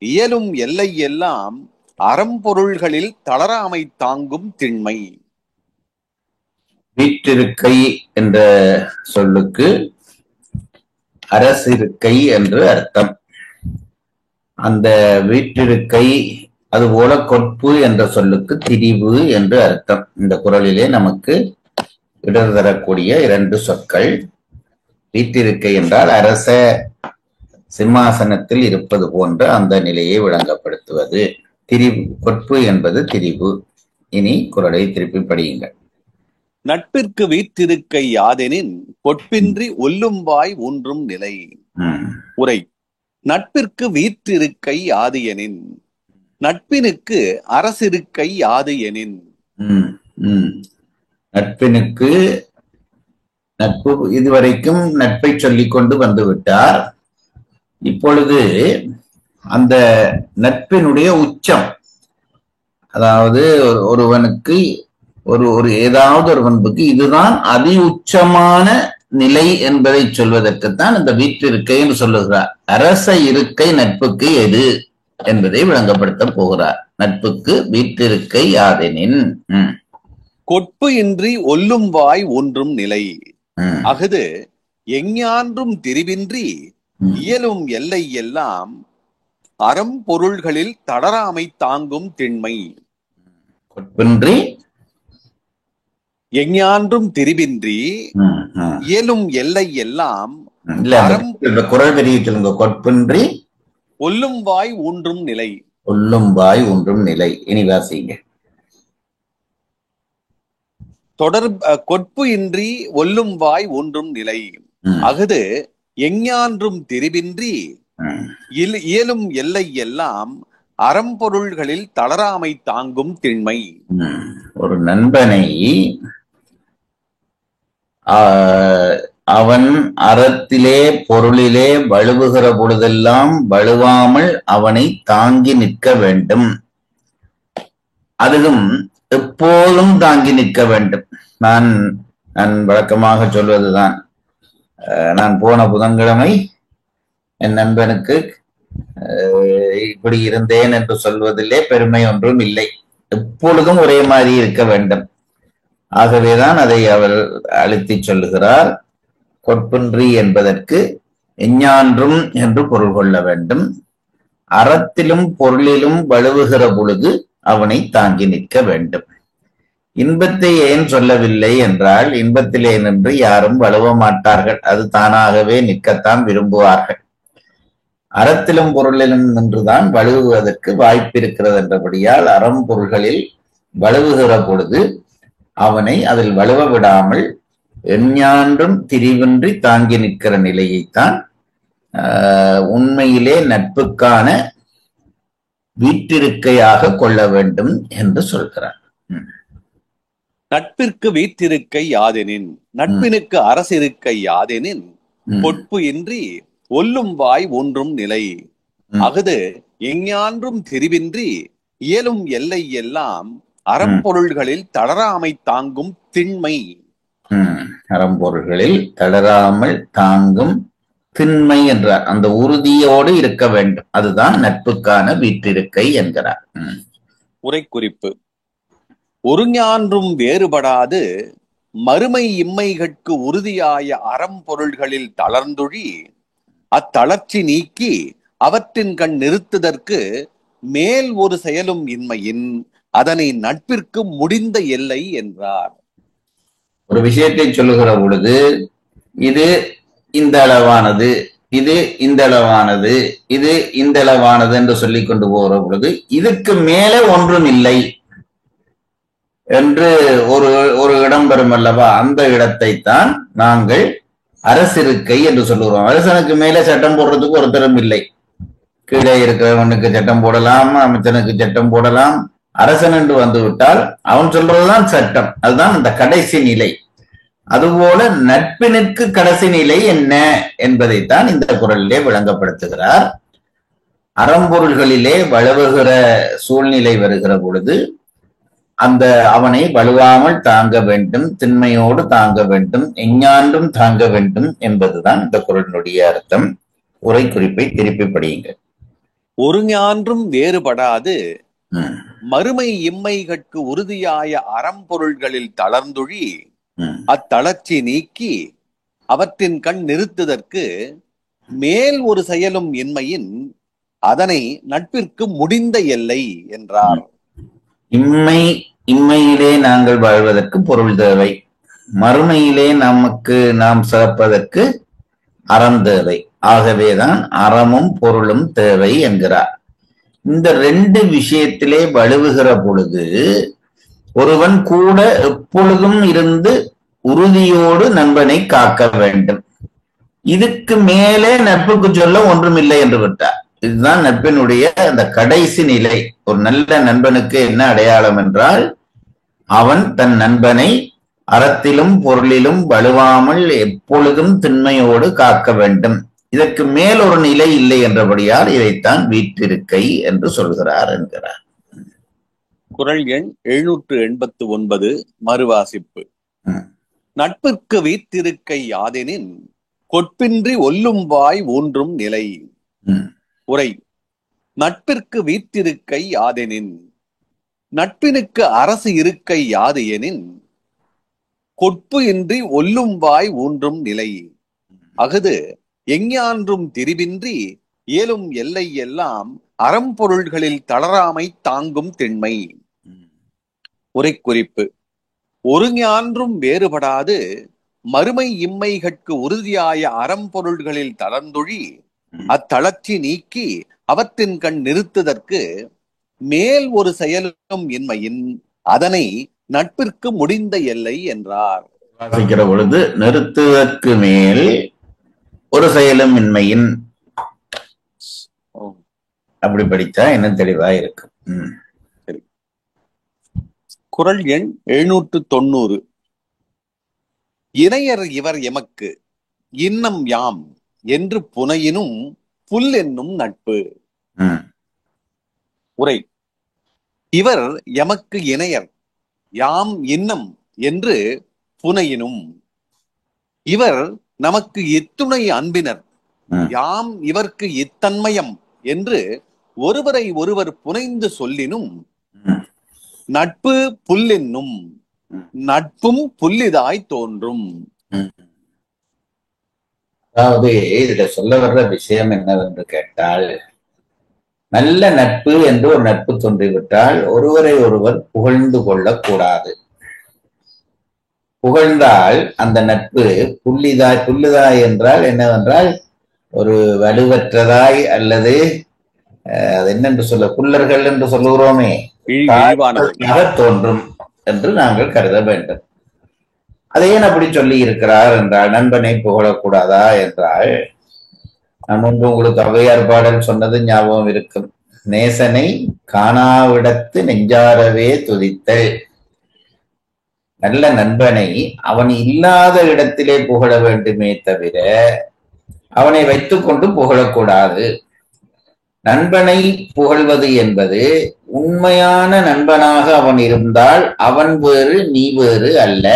இயலும் எல்லை எல்லாம் அறம்பொருள்களில் தளராமை தாங்கும் திண்மை. வீற்றிருக்கை என்ற சொல்லுக்கு அரசிருக்கை என்று அர்த்தம். அந்த வீற்றிருக்கை அதுபோல கொட்பு என்ற சொல்லுக்கு திரிவு என்று அர்த்தம். இந்த குறளிலே நமக்கு இடர் தரக்கூடிய 2 சொற்கள். வீற்றிருக்கை என்றால் அரச சிம்மாசனத்தில் இருப்பது போன்ற அந்த நிலையை விளங்கப்படுத்துவது. திரிவு, கொட்பு என்பது திரிவு. இனி குறளை திருப்பி படியுங்கள். நட்பிற்கு வீற்றிருக்கை யாதெனின், கொட்பின்றி ஒல்லும் வாய் ஊன்றும் நிலை. உரை. நட்பிற்கு வீற்றிருக்கை யாது எனின், நட்பினுக்கு அரசிருக்கை யாது எனின். நட்பினுக்கு நட்பு இதுவரைக்கும் நட்பை சொல்லிக் கொண்டு வந்து விட்டார். இப்பொழுது அந்த நட்பினுடைய உச்சம், அதாவது ஒருவனுக்கு ஒரு ஏதாவது ஒரு பண்புக்கு இதுதான் அதி உச்சமான நிலை என்பதை சொல்வதற்குத்தான் இந்த வீற்றிருக்கை என்று சொல்லுகிறார். அரச இருக்கை நட்புக்கு எது என்பதை விளங்கப்படுத்த போகிறார். நட்புக்கு வீற்றிருக்கை யாதெனின், கொட்பு இன்றி ஒல்லும் வாய் ஒன்றும் நிலை. அஃது எஞ்ஞான்றும் திரிவின்றி இயலும் எல்லை எல்லாம் அறம் பொருள்களில் தளராமை தாங்கும் திண்மை. கொட்பின்றி எஞ்ஞான்றும் திரிவின்றி இயலும் எல்லை எல்லாம் குரல் பெரிய சொல்லுங்க. கொட்பின்றி ஒல்லும் வாய் ஒன்றும் நிலை. ஒல்லும் வாய் ஒன்றும் நிலை. இனி வாசிங்க. கொட்பு இன்றி ஒல்லும் வாய் ஒன்றும் நிலை. அஃது எஞ்ஞான்றும் திரிவின்றி இயலும் எல்லை எல்லாம் அறம்பொருள்களில் தளராமை தாங்கும் திண்மை. ஒரு நண்பனை அவன் அறத்திலே பொருளிலே வழுவுகிற பொழுதெல்லாம் வழுவாமல் அவனை தாங்கி நிற்க வேண்டும். அதிலும் எப்போதும் தாங்கி நிற்க வேண்டும். நான் வழக்கமாக சொல்வதுதான், நான் போன புதன்கிழமை என் நண்பனுக்கு இப்படி இருந்தேன் என்று சொல்வதிலே பெருமை ஒன்றும் இல்லை. எப்பொழுதும் ஒரே மாதிரி இருக்க வேண்டும். ஆகவேதான் அதை அவர் அழுத்தி சொல்லுகிறார். கொட்பின்றி என்பதற்கு எஞ்ஞான்றும் என்று பொருள் கொள்ள வேண்டும். அறத்திலும் பொருளிலும் வழுவுகிற பொழுது அவனை தாங்கி நிற்க வேண்டும். இன்பத்தை ஏன் சொல்லவில்லை என்றால், இன்பத்திலே நின்று யாரும் வழுவ மாட்டார்கள். அது தானாகவே நிற்கத்தான் விரும்புவார்கள். அறத்திலும் பொருளிலும் நின்றுதான் வழுவுவதற்கு வாய்ப்பு இருக்கிறது என்றபடியால் அறம் பொருள்களில் வழுவுகிற பொழுது அவனை அதில் வழுவ விடாமல் எஞ்ஞான்றும் திரிவின்றி தாங்கி நிற்கிற நிலையைத்தான் உண்மையிலே நட்புக்கான வீற்றிருக்கையாக கொள்ள வேண்டும் என்று சொல்கிறார். நட்பிற்கு வீற்றிருக்கை யாதெனின், நட்பினுக்கு அரசிருக்கை யாதெனின், கொட்பு இன்றி ஒல்லும் வாய் ஒன்றும் நிலை. அஃது எஞ்ஞான்றும் திரிவின்றி இயலும் எல்லை எல்லாம் அறம்பொருள்களில் தளராமை தாங்கும் திண்மை. அறம்பொருள்களில் தளராமல் தாங்கும் திண்மை என்றார். அந்த உறுதியோடு இருக்க வேண்டும். அதுதான் நட்புக்கான வீற்றிருக்கை என்கிறார். உரைக்குறிப்பு. ஒருஞான்றும் வேறுபடாது மறுமை இம்மைகட்கு உறுதியாய அறம்பொருள்களில் தளர்ந்துழி அத்தளர்ச்சி நீக்கி அவற்றின் கண் நிறுத்துதற்கு மேல் ஒரு செயலும் இன்மையின் அதனை நட்பிற்கு முடிந்த எல்லை என்றார். ஒரு விஷயத்தை சொல்லுகிற பொழுது இது இந்த அளவானது, இது இந்த அளவானது, இது இந்த அளவானது என்று சொல்லிக் கொண்டு போகிற பொழுது இதுக்கு மேலே ஒன்றும் இல்லை என்று ஒரு இடம் பெறும் அல்லவா, அந்த இடத்தை தான் நாங்கள் அரசிருக்கை என்று சொல்லுகிறோம். அரசனுக்கு மேலே சட்டம் போடுறதுக்கு ஒருத்தரும் இல்லை. கீழே இருக்கிறவனுக்கு சட்டம் போடலாம், அமைச்சனுக்கு சட்டம் போடலாம். அரசன் என்று வந்து விட்டால் அவன் சொல்றதுதான் சட்டம். அதுதான் அந்த கடைசி நிலை. அதுபோல நட்பினுக்கு கடைசி நிலை என்ன என்பதைத்தான் இந்த குறளிலே விளங்கப்படுத்துகிறார். அறம்பொருள்களிலே வழுவுகிற சூழ்நிலை வருகிற பொழுது அந்த அவனை வலுவாமல் தாங்க வேண்டும், திண்மையோடு தாங்க வேண்டும், எஞ்ஞான்றும் தாங்க வேண்டும் என்பதுதான் இந்த குறளினுடைய அர்த்தம். உரை குறிப்பை திருப்பி படியுங்கள். ஒரு ஞான்றும் வேறுபடாது மறுமை இம்மைகட்கு உறுதியாய அறம்பொருள்களில் தளர்ந்துழி அத்தளர்ச்சி நீக்கி அவற்றின் கண் நிறுத்துதற்கு மேல் ஒரு செயலும் இன்மையின் அதனை நட்பிற்கு முடிந்த எல்லை என்றார். இம்மையிலே நாங்கள் வாழ்வதற்கு பொருள் தேவை, மறுமையிலே நாம் சிறப்பதற்கு அறம் தேவை. ஆகவேதான் அறமும் பொருளும் தேவை என்கிறார். இந்த ரெண்டு விஷயத்திலே வழுவுகிற பொழுது ஒருவன் கூட எப்பொழுதும் இருந்து உறுதியோடு நண்பனை காக்க வேண்டும். இதுக்கு மேலே நட்புக்கு சொல்ல ஒன்றுமில்லை என்று விட்டார். இதுதான் நட்பினுடைய அந்த கடைசி நிலை. ஒரு நல்ல நண்பனுக்கு என்ன அடையாளம் என்றால், அவன் தன் நண்பனை அறத்திலும் பொருளிலும் வலுவாமல் எப்பொழுதும் திண்மையோடு காக்க வேண்டும். இதற்கு மேல் ஒரு நிலை இல்லை என்றபடியால் இதைத்தான் வீற்றிருக்கை என்று சொல்கிறார் என்கிறார். குறள் எண் 789 மறுவாசிப்பு. நட்பிற்கு வீற்றிருக்கை யாதெனின் கொட்பின்றி ஒல்லும் வாய் ஊன்றும் நிலை. உரை: நட்பிற்கு வீற்றிருக்கை யாதெனின், நட்பினுக்கு அரசு இருக்கை யாது எனின், கொட்பு இன்றி ஒல்லும் வாய் ஊன்றும் நிலை. அஃது எஞ்ஞான்றும் திரிபின்றி இயலும் எல்லை எல்லாம் அறம்பொருள்களில் தளராமை தாங்கும் திண்மை. உரைக்குறிப்பு: ஒருஞான்றும் வேறுபடாது மறுமை இம்மைகட்கு உறுதியாய அறம்பொருள்களில் தளர்ந்தொழி அத்தளர்ச்சி நீக்கி அவற்றின் கண் நிறுத்துதற்கு மேல் ஒரு செயலும் இன்மையின் அதனை நட்பிற்கு முடிந்த எல்லை என்றார். வாசிக்கிற பொழுது நிறுத்துவதற்கு மேல் ஒரு செயலும் இன்மையின், அப்படி படித்தா என்ன தெளிவா இருக்கு. சரி. குறள் எண் 790. இணையர் இவர் எமக்கு இன்னம் யாம் என்று புனையினும் புல் என்னும் நட்பு. உரை: இவர் எமக்கு இணையர், யாம் இன்னம் என்று புனையினும். இவர் நமக்கு இத்துணை அன்பினர், யாம் இவர்க்கு இத்தன்மயம் என்று ஒருவரை ஒருவர் புனைந்து சொல்லினும் நட்பு புல்லென்னும், நட்பும் புல்லிதாய் தோன்றும். அதாவது இதுல சொல்ல வர்ற விஷயம் என்னவென்று கேட்டால், நல்ல நட்பு என்று ஒரு நட்பு தோன்றிவிட்டால் ஒருவரை ஒருவர் புகழ்ந்து கொள்ளக்கூடாது. புகழ்ந்தால் அந்த நட்பு புல்லிதாய், புல்லிதாய் என்றால் என்னவென்றால் ஒரு வலுவற்றதாய், அல்லது அது என்னென்று சொல்ல, புல்லர்கள் என்று சொல்லுகிறோமே, தோன்றும் என்று நாங்கள் கருத வேண்டும். அதை ஏன் அப்படி சொல்லி இருக்கிறார் என்றால், நண்பனை புகழக்கூடாதா என்றால், நான் முன்பு உங்களுக்கு ஔவையார் பாடல் சொன்னது ஞாபகம் இருக்கும். நேசனை காணாவிடத்து நெஞ்சாரவே துதித்தல். நல்ல நண்பனை அவன் இல்லாத இடத்திலே புகழ வேண்டுமே தவிர அவனை வைத்துக் கொண்டு புகழக்கூடாது. நண்பனை புகழ்வது என்பது, உண்மையான நண்பனாக அவன் இருந்தால் அவன் வேறு நீ வேறு அல்ல.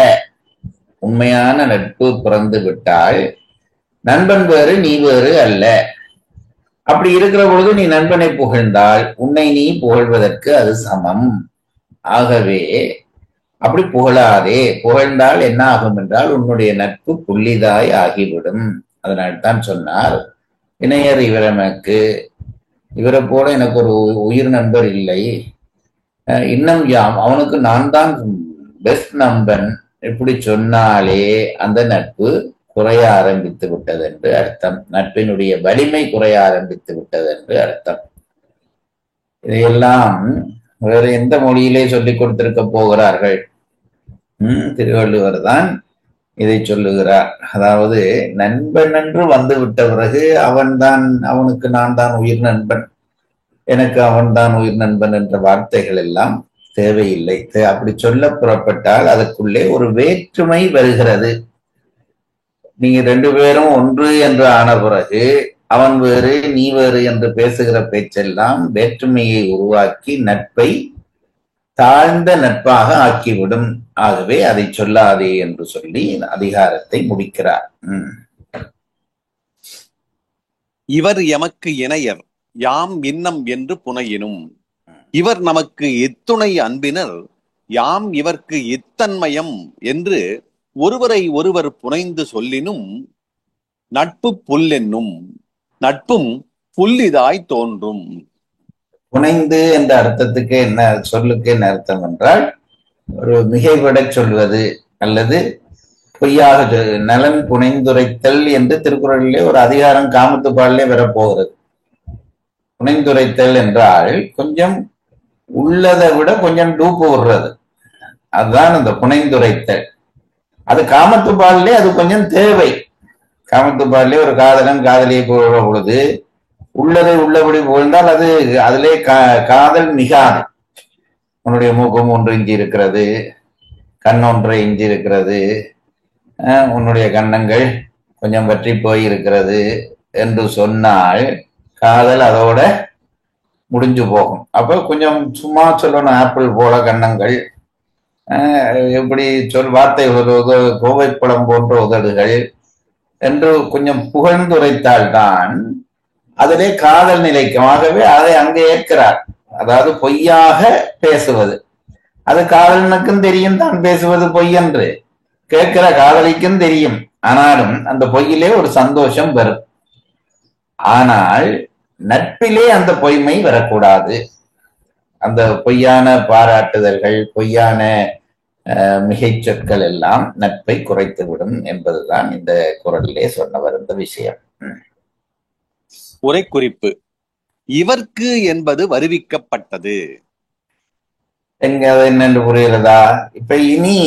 உண்மையான நட்பு பிறந்து விட்டால் நண்பன் வேறு நீ வேறு அல்ல. அப்படி இருக்கிற பொழுது நீ நண்பனை புகழ்ந்தால் உன்னை நீ புகழ்வதற்கு அது சமம். ஆகவே அப்படி புகழாதே. புகழ்ந்தால் என்ன ஆகும் என்றால் உன்னுடைய நட்பு புல்லிதாய் ஆகிவிடும். அதனால்தான் சொன்னார், இணையர் இவரமக்கு, இவரை போல எனக்கு ஒரு உயிர் நண்பர் இல்லை, இன்னும் யாம், அவனுக்கு நான் தான் பெஸ்ட் நண்பன். இப்படி சொன்னாலே அந்த நட்பு குறைய ஆரம்பித்து விட்டது என்று அர்த்தம். நட்பினுடைய வலிமை குறைய ஆரம்பித்து விட்டது என்று அர்த்தம். இதையெல்லாம் வேறு எந்த மொழியிலே சொல்லிக் கொடுத்திருக்க போகிறார்கள்? திருவள்ளுவர் தான் இதை சொல்லுகிறார். அதாவது நண்பன் என்று வந்து விட்ட பிறகு அவனுக்கு நான் தான் உயிர் நண்பன், எனக்கு அவன் தான் உயிர் நண்பன் என்ற வார்த்தைகள் எல்லாம் தேவையில்லை. அப்படி சொல்ல புறப்பட்டால் அதற்குள்ளே ஒரு வேற்றுமை வருகிறது. நீங்க ரெண்டு பேரும் ஒன்று என்று ஆன பிறகு அவன் வேறு நீ வேறு என்று பேசுகிற பேச்செல்லாம் வேற்றுமையை உருவாக்கி நட்பை தாழ்ந்த நட்பாக ஆக்கிவிடும். ஆகவே அதை சொல்லாதே என்று சொல்லி அதிகாரத்தை முடிக்கிறார். இவர் எமக்கு இணையர், யாம் இன்னம் என்று புனையினும். இவர் நமக்கு இத்துணை அன்பினர், யாம் இவர்க்கு இத்தன்மயம் என்று ஒருவரை ஒருவர் புனைந்து சொல்லினும் நட்பு புல்லென்னும், நட்பும் புல்லிதாய் தோன்றும். புனைந்து என்ற அர்த்தத்துக்கு என்ன, சொல்லுக்கு என்ன அர்த்தம் என்றால், ஒரு மிகைபட சொல்வது அல்லது பொய்யாக நலன் புனைந்துரைத்தல் என்று திருக்குறளிலே ஒரு அதிகாரம் காமத்துப்பாலிலே வரப்போகிறது. புனைந்துரைத்தல் என்றால் கொஞ்சம் உள்ளதை விட கொஞ்சம் டூப்பு விடுறது, அதுதான் அந்த புனைந்துரைத்தல். அது காமத்துப்பாலிலே அது கொஞ்சம் தேவை. காமத்துப்பாலிலே ஒரு காதலன் காதலியை போடுற பொழுது உள்ளதை உள்ளபடி புகழ்ந்தால் அது அதிலே காதல் மிகாது. உன்னுடைய மூக்கம் ஒன்று இஞ்சி இருக்கிறது, கண் ஒன்றை இஞ்சி இருக்கிறது, உன்னுடைய கன்னங்கள் கொஞ்சம் பற்றி போய் இருக்கிறது என்று சொன்னால் காதல் அதோட முடிஞ்சு போகும். அப்ப கொஞ்சம் சும்மா சொல்லணும், ஆப்பிள் போல கன்னங்கள், எப்படி வார்த்தை கோவைப்பழம் போன்ற உதடுகள் என்று கொஞ்சம் புகழ்ந்துரைத்தால்தான் அதிலே காதல் நிலைக்கும். ஆகவே அதை அங்கே ஏற்கிறார். அதாவது பொய்யாக பேசுவது, அது காதலனுக்கும் தெரியும் தான் பேசுவது பொய் என்று, கேட்கிற காதலிக்கும் தெரியும். ஆனாலும் அந்த பொய்யிலே ஒரு சந்தோஷம் வரும். ஆனால் நட்பிலே அந்த பொய்மை வரக்கூடாது. அந்த பொய்யான பாராட்டுதல்கள், பொய்யான மிகை சொற்கள் எல்லாம் நட்பை குறைத்துவிடும் என்பதுதான் இந்த குறளிலே சொன்னவர் இந்த விஷயம். உரை குறிப்பு: இவர்க்கு என்பது வருவிக்கப்பட்டது. எங்க அது என்னென்று புரிகிறதா? இப்ப இனி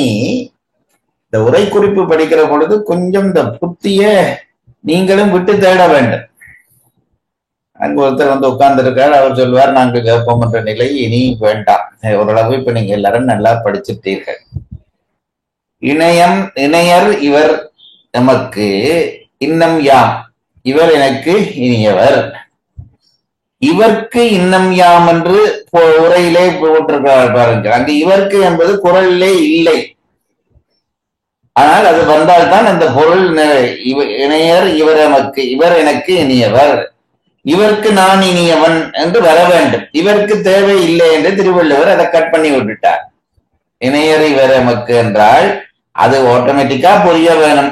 இந்த உரை குறிப்பு படிக்கிற பொழுது கொஞ்சம் இந்த புத்திய நீங்களும் விட்டு தேட வேண்டும். அங்க ஒருத்தர் வந்து உட்கார்ந்து இருக்கார், அவர் சொல்வார் நாங்கள் கேட்போம் என்ற நிலை இனி வேண்டாம். ஓரளவு இப்ப நீங்க எல்லாரும் நல்லா படிச்சுட்டீர்கள். இணையர் இவர் எமக்கு இன்னம் யாம், இவர் எனக்கு இனியவர். இவர்க்கு இன்னம் யாம் என்று உரையிலே போட்டிருக்கிறார் பாருங்க. அங்கு இவர்க்கு என்பது குறளிலே இல்லை. ஆனால் அது வந்தால்தான் அந்த பொருள் இணையர் இவர் எமக்கு, இவர் எனக்கு இனியவர், இவருக்கு நான் இனியவன் என்று வர வேண்டும். இவருக்கு தேவை இல்லை என்று திருவள்ளுவர் அதை கட் பண்ணி விட்டுட்டார். இணையர் இவர் எமக்கு என்றால் அது ஆட்டோமேட்டிக்கா புரிய வேணும்.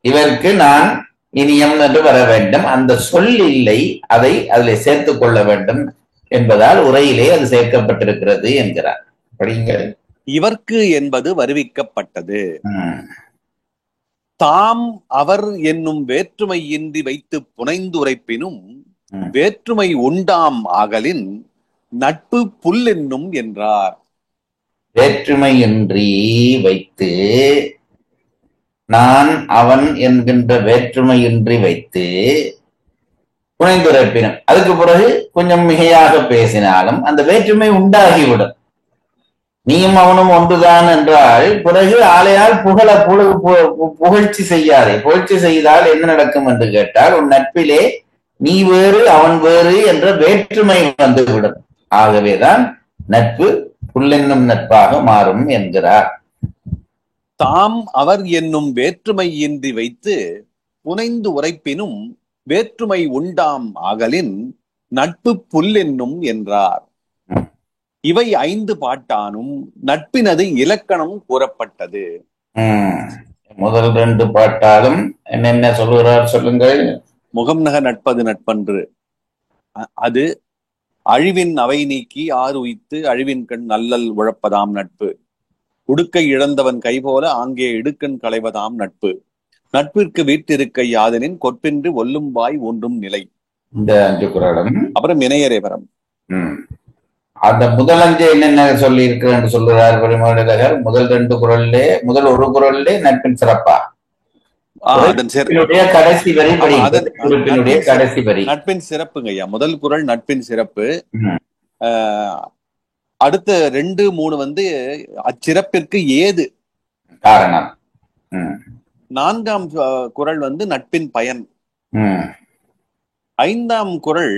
இவருக்கு நான் இனியம் என்று வர வேண்டும். அந்த சொல் இல்லை, அதை அதில் சேர்த்துக் கொள்ள வேண்டும் என்பதால் உரையிலே அது சேர்க்கப்பட்டிருக்கிறது என்கிறார். படிங்கள். இவர்க்கு என்பது வருவிக்கப்பட்டது. தாம் அவர் என்னும் வேற்றுமையின்றி வைத்து புனைந்துரைப்பினும் வேற்றுமை உண்டாம் ஆகலின் நட்பு புல் என்னும் என்றார். வேற்றுமையின்றி வைத்து, நான் அவன் என்கின்ற வேற்றுமையின்றி வைத்து புனைந்துரைப்பினும், அதுக்கு பிறகு கொஞ்சம் மிகையாக பேசினாலும் அந்த வேற்றுமை உண்டாகிவிடும். நீயும் அவனும் ஒன்றுதான் என்றால் பிறகு ஆளையால் புகழ்ச்சி செய்யாதே. புகழ்ச்சி செய்தால் என்ன நடக்கும் என்று கேட்டால், உன் நட்பிலே நீ வேறு அவன் வேறு என்ற வேற்றுமை வந்துவிடும். ஆகவேதான் நட்பு புல்லென்னும் நட்பாக மாறும் என்கிறார். தாம் அவர் என்னும் வேற்றுமையின்றி வைத்து புனைந்து உரைப்பினும் வேற்றுமை உண்டாம் ஆகலின் நட்பு புல் என்னும் என்றார். இவை 5 பாட்டானும் நட்பினது இலக்கணம் கூறப்பட்டது. முதல் 2 பாட்டாலும் என்ன சொல்லுகிறார் சொல்லுங்கள். முகம் நக நட்பது நட்பன்று, அது அழிவின் அவை நீக்கி ஆறு உய்த்து அழிவின் கண் நல்லல் உழப்பதாம் நட்பு. உடுக்கை இழந்தவன் கைபோல ஆங்கே இடுக்கண் களைவதாம் நட்பு. நட்பிற்கு வீட்டிருக்கை யாதனின் கொற்பின்றி ஒல்லும் வாய் ஒன்றும் நிலை. இந்த 5 குறளும். அப்புறம் இணையரேவரம். அந்த முதல் 5 என்னென்ன சொல்லி இருக்கிற என்று சொல்லுறார் பெருமாளர். முதல் 2 குறளிலே, முதல் ஒரு குறளிலே நட்பின் சிறப்பா, கடைசி வரி கடைசி வரி நட்பின் சிறப்புங்க ஐயா. முதல் குறள் நட்பின் சிறப்பு. அடுத்த 2, 3 வந்து அச்சிறப்பிற்கு ஏது காரணம். 4ஆம் குறள் வந்து நட்பின் பயன். 5ஆம் குறள்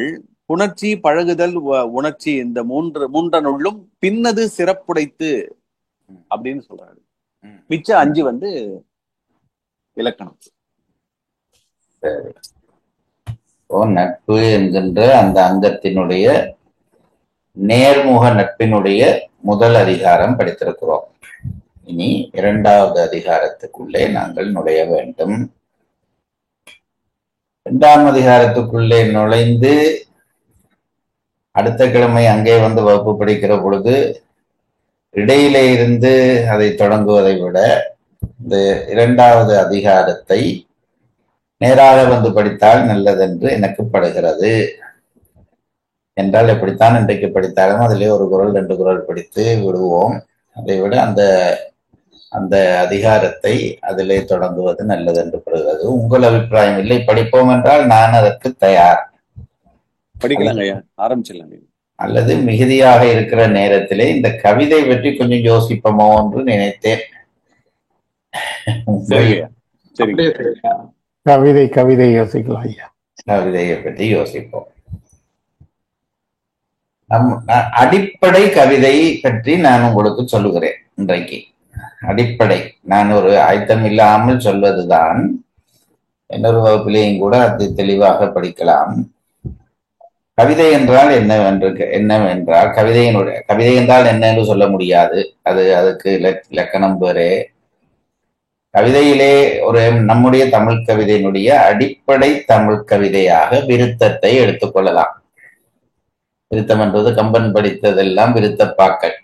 புணர்ச்சி பழகுதல் உணர்ச்சி, இந்த மூன்றனுள்ளும் பின்னது சிறப்புடைத்து அப்படின்னு சொல்றாரு. மிச்ச 5 வந்து இலக்கணம். நட்பு என்கின்ற அந்த அங்கத்தினுடைய நேர்முக நட்பினுடைய முதல் அதிகாரம் படித்திருக்கிறோம். இனி 2வது அதிகாரத்துக்குள்ளே நாங்கள் நுழைய வேண்டும். 2ஆம் அதிகாரத்துக்குள்ளே நுழைந்து அடுத்த கிழமை அங்கே வந்து வகுப்பு படிக்கிற பொழுது இடையிலே இருந்து அதை தொடங்குவதை விட இந்த 2வது அதிகாரத்தை நேராக வந்து படித்தால் நல்லதென்று எனக்கு படுகிறது. என்றால் எப்படித்தான் இன்றைக்கு படித்தாலும் அதிலே ஒரு குறள் 2 குறள் படித்து விடுவோம். அதை விட அந்த அதிகாரத்தை அதிலே தொடங்குவது நல்லதென்று படுகிறது. உங்கள் அபிப்பிராயம் இல்லை, படிப்போம் என்றால் நான் அதற்கு தயார். படிக்கலாங்க ஐயா, ஆரம்பிச்சிடலாங்க. அல்லது மிகுதியாக இருக்கிற நேரத்திலே இந்த கவிதை பற்றி கொஞ்சம் யோசிப்போமோ என்று நினைத்தேன். சரிங்க, சரிங்க. அப்படியே சரிங்க. கவிதை யோசிக்கலாம் ஐயா. கவிதையை பற்றி யோசிப்போம். அடிப்படை கவிதை பற்றி நான் உங்களுக்கு சொல்லுகிறேன் இன்றைக்கு. அடிப்படை நான் ஒரு ஆயத்தம் இல்லாமல் சொல்வதுதான். இன்னொரு வகுப்பிலேயும் கூட அது தெளிவாக படிக்கலாம். கவிதை என்றால் என்னவென்றால் கவிதை என்றால் என்ன என்று சொல்ல முடியாது. அதுக்கு இலக்கணம் வேறே. கவிதையிலே நம்முடைய தமிழ் கவிதையினுடைய அடிப்படை தமிழ் கவிதையாக விருத்தத்தை எடுத்துக்கொள்ளலாம். விருத்தம் என்பது கம்பன் படித்ததெல்லாம் விருத்தப்பாக்கள்.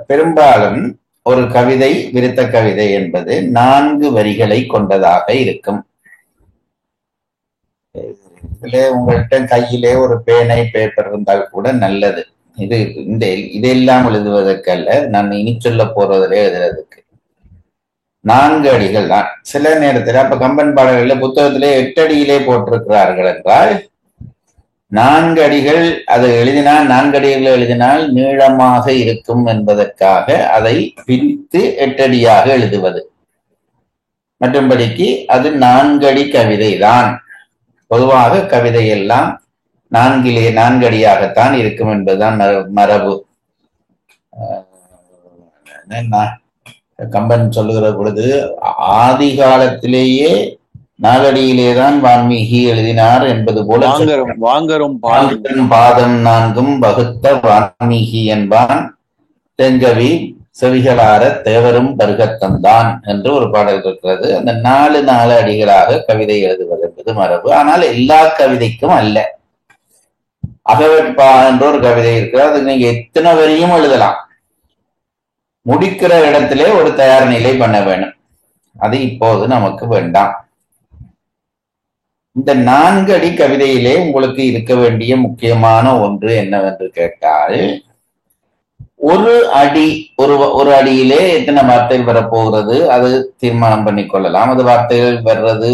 பெரும்பாலும் ஒரு கவிதை, விருத்த கவிதை என்பது 4 வரிகளை கொண்டதாக இருக்கும். உங்கள்கிட்ட கையிலே ஒரு பேனை பேப்பர் இருந்தால் கூட நல்லது. இதெல்லாம் எழுதுவதற்கல்ல, நான் இனி சொல்ல போறதிலே எழுதுறதுக்கு 4 அடிகள் தான். சில நேரத்தில் அப்ப கம்பன் பாடல்கள்ல புத்தகத்திலே 8 அடியிலே போட்டிருக்கிறார்கள் என்றால் 4 அடிகள் அது எழுதினால் 4 அடிகள் எழுதினால் நீளமாக இருக்கும் என்பதற்காக அதை பிரித்து 8 அடியாக எழுதுவது. மற்றும்படிக்கு அது 4 அடி கவிதை தான். பொதுவாக கவிதை எல்லாம் 4 அடியாகத்தான் இருக்கும் என்பதுதான் மரபு. கம்பன் சொல்லுகிற பொழுது ஆதி காலத்திலேயே 4 அடியிலேதான் வான்மீகி எழுதினார் என்பது போல வாங்கரும் பாதம் 4 வகுத்த வான்மீகி என்பான் தெங்கவி செவிகளார தேவரும் பருகத்தந்தான் என்று ஒரு பாடல் இருக்கிறது. அந்த 4 அடிகளாக கவிதை எழுதுவது என்பது மரபு. ஆனால் எல்லா கவிதைக்கும் அல்ல. அகவற்பா என்ற ஒரு கவிதை இருக்கிறது. அது நீங்க எத்தனை வரையும் எழுதலாம். முடிக்கிற இடத்திலே ஒரு தயார் நிலை பண்ண வேணும். அது இப்போது நமக்கு வேண்டாம். இந்த 4 அடி கவிதையிலே உங்களுக்கு இருக்க வேண்டிய முக்கியமான ஒன்று என்னவென்று கேட்டால், ஒரு அடியிலே எத்தனை வார்த்தைகள் வரப்போகிறது அது தீர்மானம் பண்ணி கொள்ளலாம். அது வார்த்தைகள் வர்றது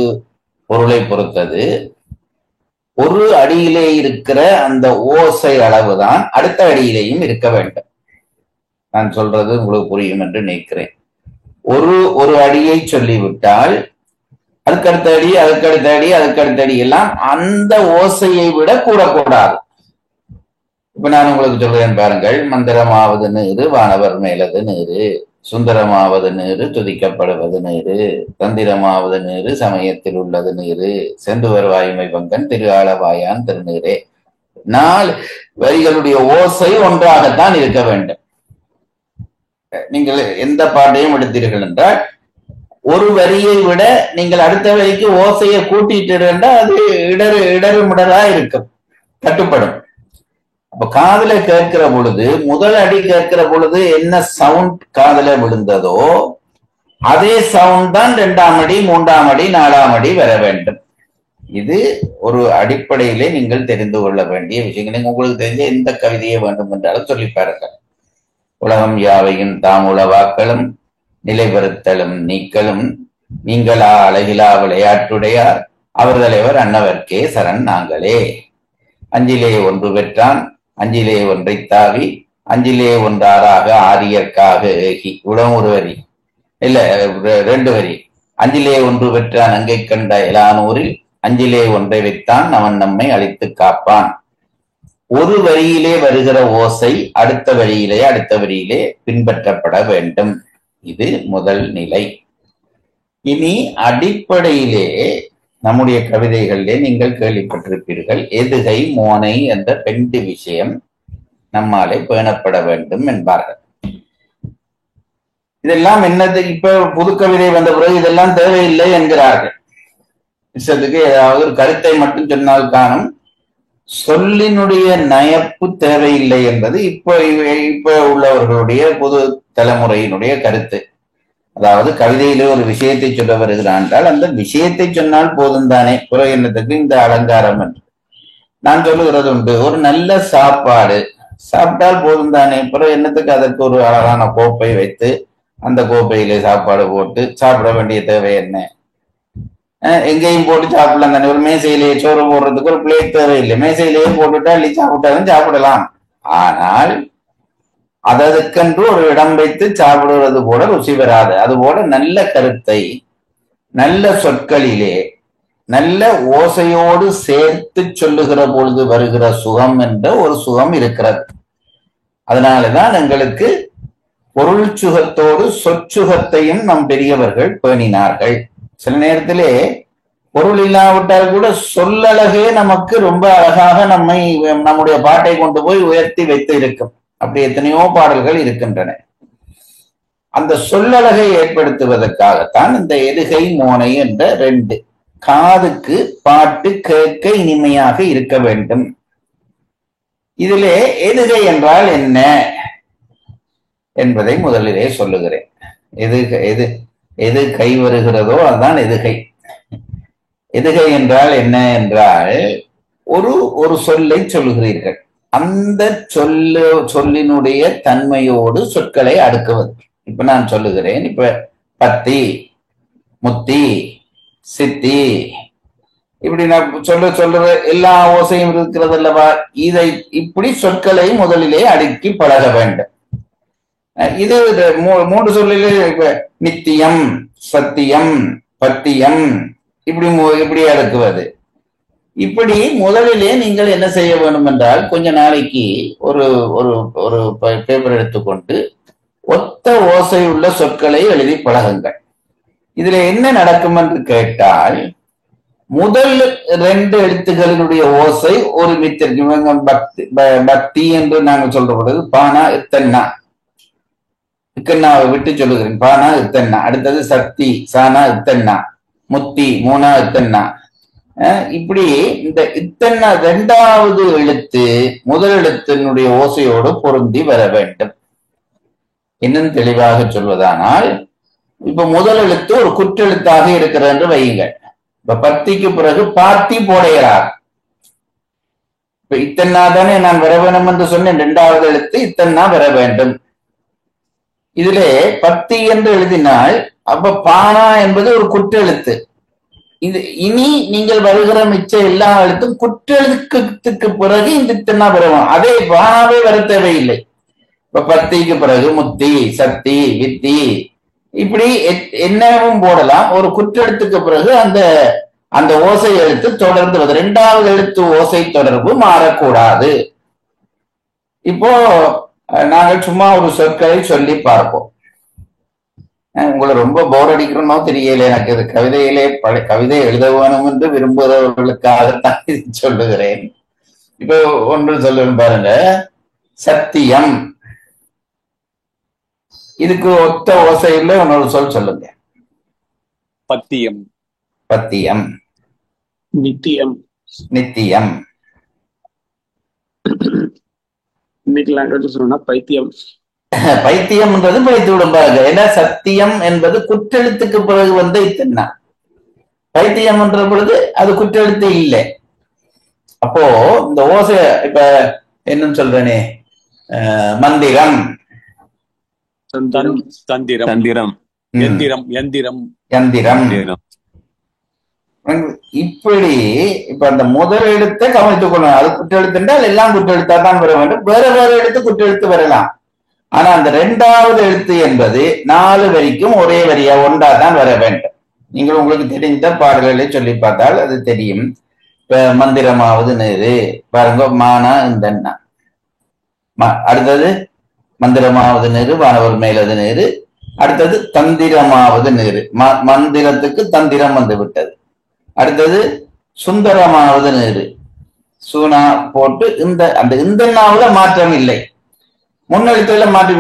பொருளை பொறுத்தது. ஒரு அடியிலே இருக்கிற அந்த ஓசை அளவுதான் அடுத்த அடியிலேயும் இருக்க வேண்டும். நான் சொல்றது உங்களுக்கு புரியும் என்று நினைக்கிறேன். ஒரு அடியை சொல்லிவிட்டால் அதுக்கடுத்த அடி, அதுக்கடுத்த அடி, அதுக்கடுத்த அடி எல்லாம் அந்த ஓசையை விட கூடக்கூடாது. இப்ப நான் உங்களுக்கு சொல்றேன் பாருங்கள். மந்திரமாவது நீரு, வானவர் மேலது நீரு, சுந்தரமாவது நீரு, துதிக்கப்படுவது நீரு, தந்திரமாவது நீரு, சமயத்தில் உள்ளது நீரு, செந்துவர் வாயுமை பங்கன் திரு ஆளவாயான் திருநீரே. 4 வரிகளுடைய ஓசை ஒன்றாகத்தான் இருக்க வேண்டும். நீங்கள் எந்த பாட்டையும் எடுத்தீர்கள் என்றால் ஒரு வரியை விட நீங்கள் அடுத்த வரிக்கு ஓசையை கூட்டிட்டு இருந்தால் அது இடறுமுடலா இருக்கும், கட்டுப்படும். அப்ப காதுல கேட்கிற பொழுது, முதல் அடி கேட்கிற பொழுது என்ன சவுண்ட் காதுல விழுந்ததோ அதே சவுண்ட் தான் 2ஆம் அடி, 3ஆம் அடி, 4ஆம் அடி வர வேண்டும். இது ஒரு அடிப்படையிலே நீங்கள் தெரிந்து கொள்ள வேண்டிய விஷயங்கள். உங்களுக்கு தெரிஞ்ச எந்த கவிதையை வேண்டும் என்றாலும் சொல்லி பாருங்கள். உலகம் யாவையும் தாம் உளவாக்களும் நிலைபெறுத்தலும் நீக்கலும் நீங்களா அழகிலா விளையாட்டுடையார் அவர் தலைவர் அன்னவர்க்கே சரண் நாங்களே. அஞ்சிலே ஒன்று பெற்றான் அஞ்சிலே ஒன்றை தாவி அஞ்சிலே ஒன்றாராக ஆரியர்க்காக ஏகி. இவ்வளவு ஒரு வரி இல்ல, 2 வரி. அஞ்சிலே ஒன்று பெற்றான் அங்கை கண்ட இலானூரில் அஞ்சிலே ஒன்றை வைத்தான் அவன் நம்மை அழித்து காப்பான். ஒரு வரியிலே வருகிற ஓசை அடுத்த வரியிலே பின்பற்றப்பட வேண்டும். இது முதல் நிலை. இனி அடிப்படையிலே நம்முடைய கவிதைகளிலே நீங்கள் கேள்விப்பட்டிருப்பீர்கள், எதுகை மோனை என்ற 2 விஷயம் நம்மாலே பேணப்பட வேண்டும் என்பார்கள். இதெல்லாம் என்னது? இப்ப புது கவிதை வந்த பிறகு இதெல்லாம் தேவையில்லை என்கிறார்கள். இஷ்டத்துக்கு ஏதாவது ஒரு கருத்தை மட்டும் சொன்னால் காணும், சொல்லினுடைய நயப்பு தேவையில்லை என்பது இப்ப உள்ளவர்களுடைய புது தலைமுறையினுடைய கருத்து. அதாவது கவிதையிலே ஒரு விஷயத்தை சொல்ல வருகிறான் என்றால் அந்த விஷயத்தை சொன்னால் போதும் தானே, பிறகு என்னத்துக்கு இந்த அலங்காரம் என்று நான் சொல்லுகிறது உண்டு. ஒரு நல்ல சாப்பாடு சாப்பிட்டால் போதும் தானே, பிறகு என்னத்துக்கு அதற்கு ஒரு அழகான கோப்பை வைத்து அந்த கோப்பையிலே சாப்பாடு போட்டு சாப்பிட வேண்டிய தேவை என்ன? எங்கேயும் போட்டு சாப்பிடலாம் தானே. ஒரு மேசையிலேயே சோறு போடுறதுக்கு ஒரு பிளேட் தேவையில்லை, மேசையிலேயே போட்டுட்டா அள்ளி சாப்பிட்டாலும் சாப்பிடலாம். ஆனால் அதற்கென்று ஒரு இடம் வைத்து சாப்பிடுவது போல ருசி வராது. அதுபோல நல்ல கருத்தை நல்ல சொற்களிலே நல்ல ஓசையோடு சேர்த்து சொல்லுகிற பொழுது வருகிற சுகம் என்ற ஒரு சுகம் இருக்கிறது. அதனாலதான் எங்களுக்கு பொருள் சுகத்தோடு சொற்சுகத்தையும் நம் பெரியவர்கள் பேணினார்கள். சில நேரத்திலே பொருள் இல்லாவிட்டால் கூட சொல்லழகே நமக்கு ரொம்ப அழகாக நம்முடைய பாட்டை கொண்டு போய் உயர்த்தி வைத்து இருக்கும். அப்படி எத்தனையோ பாடல்கள் இருக்கின்றன. அந்த சொல்லழகை ஏற்படுத்துவதற்காகத்தான் இந்த எதுகை மோனை என்ற 2 காதுக்கு பாட்டு கேட்க இனிமையாக இருக்க வேண்டும். இதிலே எதுகை என்றால் என்ன என்பதை முதலிலே சொல்லுகிறேன். எது கை வருகிறதோ அதுதான் எதுகை. எதுகை என்றால் என்ன என்றால் ஒரு சொல்லை சொல்லுகிறீர்கள், அந்த சொல்லினுடைய தன்மையோடு சொற்களை அடுக்குவது. இப்ப நான் சொல்லுகிறேன், இப்ப பத்தி, முத்தி, சித்தி, இப்படி நான் சொல்லுற எல்லா ஓசையும் இருக்கிறது அல்லவா. இதை இப்படி சொற்களை முதலிலே அடுக்கி பழக வேண்டும். இது 3 சொல்லிலே நித்தியம், சத்தியம், பத்தியம், இப்படி அடுக்குவது. இப்படி முதலிலே நீங்கள் என்ன செய்ய வேண்டும் என்றால், கொஞ்ச நாளைக்கு ஒரு பேப்பர் எடுத்துக்கொண்டு ஒத்த ஓசை உள்ள சொற்களை எழுதி பழகுங்கள். இதுல என்ன நடக்கும் என்று கேட்டால், முதல் 2 எழுத்துக்களினுடைய ஓசை ஒரு மித்திருக்கும். பக்தி என்று நாங்கள் சொல்ற பொழுது பானா இத்தன்னா, இக்கன்னாவை விட்டு சொல்லுகிறேன், பானா இத்தன்னா. அடுத்தது சக்தி, சானா இத்தன்னா, முத்தி, மூனா இத்தன்னா. இப்படி இந்த இத்தன்னா 2வது எழுத்து முதல் எழுத்தினுடைய ஓசையோடு பொருந்தி வர வேண்டும். இன்னும் தெளிவாக சொல்வதானால், இப்ப முதல் எழுத்து ஒரு குற்றெழுத்தாக இருக்கிறது என்று வையுங்கள். இப்ப பத்திக்கு பிறகு பாத்தி போடைகிறார். இப்ப இத்தன்னா தானே நான் வர வேண்டும் என்று சொன்னேன். 2வது எழுத்து இத்தன்னா வர வேண்டும். இதிலே பத்தி என்று எழுதினால் அப்ப பானா என்பது ஒரு குற்றெழுத்து. இது இனி நீங்கள் வருகிற மிச்ச எல்லா எழுத்தும் குற்றெழுத்துக்கு பிறகு இந்த இத்தன்னா வருவோம். அதே பானாவே வர தேவையில்லை. இப்ப பத்திக்கு பிறகு முத்தி, சக்தி, வித்தி, இப்படி என்னவும் போடலாம். ஒரு குற்றெழுத்துக்கு பிறகு அந்த ஓசை எழுத்து தொடர்ந்து வருது. 2வது எழுத்து ஓசை தொடர்பு மாறக்கூடாது. இப்போ நாங்கள் சும்மா ஒரு சொற்களை சொல்லி பார்ப்போம். உங்களை ரொம்ப போர் அடிக்கணும்னோ தெரியல எனக்கு. இது கவிதையிலே கவிதை எழுத வேணும் என்று விரும்புகிறவர்களுக்காகத்தான் சொல்லுகிறேன். இப்போ ஒன்று சொல்லணும் பாருங்க, சத்தியம். இதுக்கு ஒத்த ஓசையில் இன்னொரு சொல் சொல்லுங்க. பத்தியம். பத்தியம். நித்தியம். நித்தியம். இன்னைக்கு லாங்குவேஜ் சொல்லணும்னா பைத்தியம். பைத்தியம்ன்றது பைத்து விடும் பாருங்க. ஏன்னா சத்தியம் என்பது குற்றெழுத்துக்கு பிறகு வந்த இத்தன்னா. பைத்தியம் என்ற பொழுது அது குற்றெழுத்து இல்லை. அப்போ இந்த ஓசை இப்ப என்னன்னு சொல்றேனே, மந்திரம், தந்திரம், தந்திரம், எந்திரம், எந்திரம், யந்திரம். இப்படி இப்ப அந்த முதல் எழுத்தை கவனித்துக் கொள்ளணும். அது குற்றெழுத்து என்றால் எல்லாம் குற்றெழுத்தா தான் வர வேண்டும். வேற எழுத்து குற்றெழுத்து வரலாம். ஆனா அந்த 2வது எழுத்து என்பது 4 வரிக்கும் ஒரே வரியா ஒன்றா தான் வர வேண்டும். நீங்கள் உங்களுக்கு தெரிந்த பாடல்களை சொல்லி பார்த்தால் அது தெரியும். இப்ப மந்திரமாவது நேரு பாருங்க, மானா இந்தன்னா. அடுத்தது மந்திரமாவது நேரு, வானவர் மேலது நேரு. அடுத்தது தந்திரமாவது நேரு, மந்திரத்துக்கு தந்திரம் வந்து விட்டது. அடுத்தது சுந்தரமாவது நேரு, சூனா போட்டு அந்த இந்தன்னாவுல மாற்றம் இல்லை. முன்னெழுத்துல மாற்றி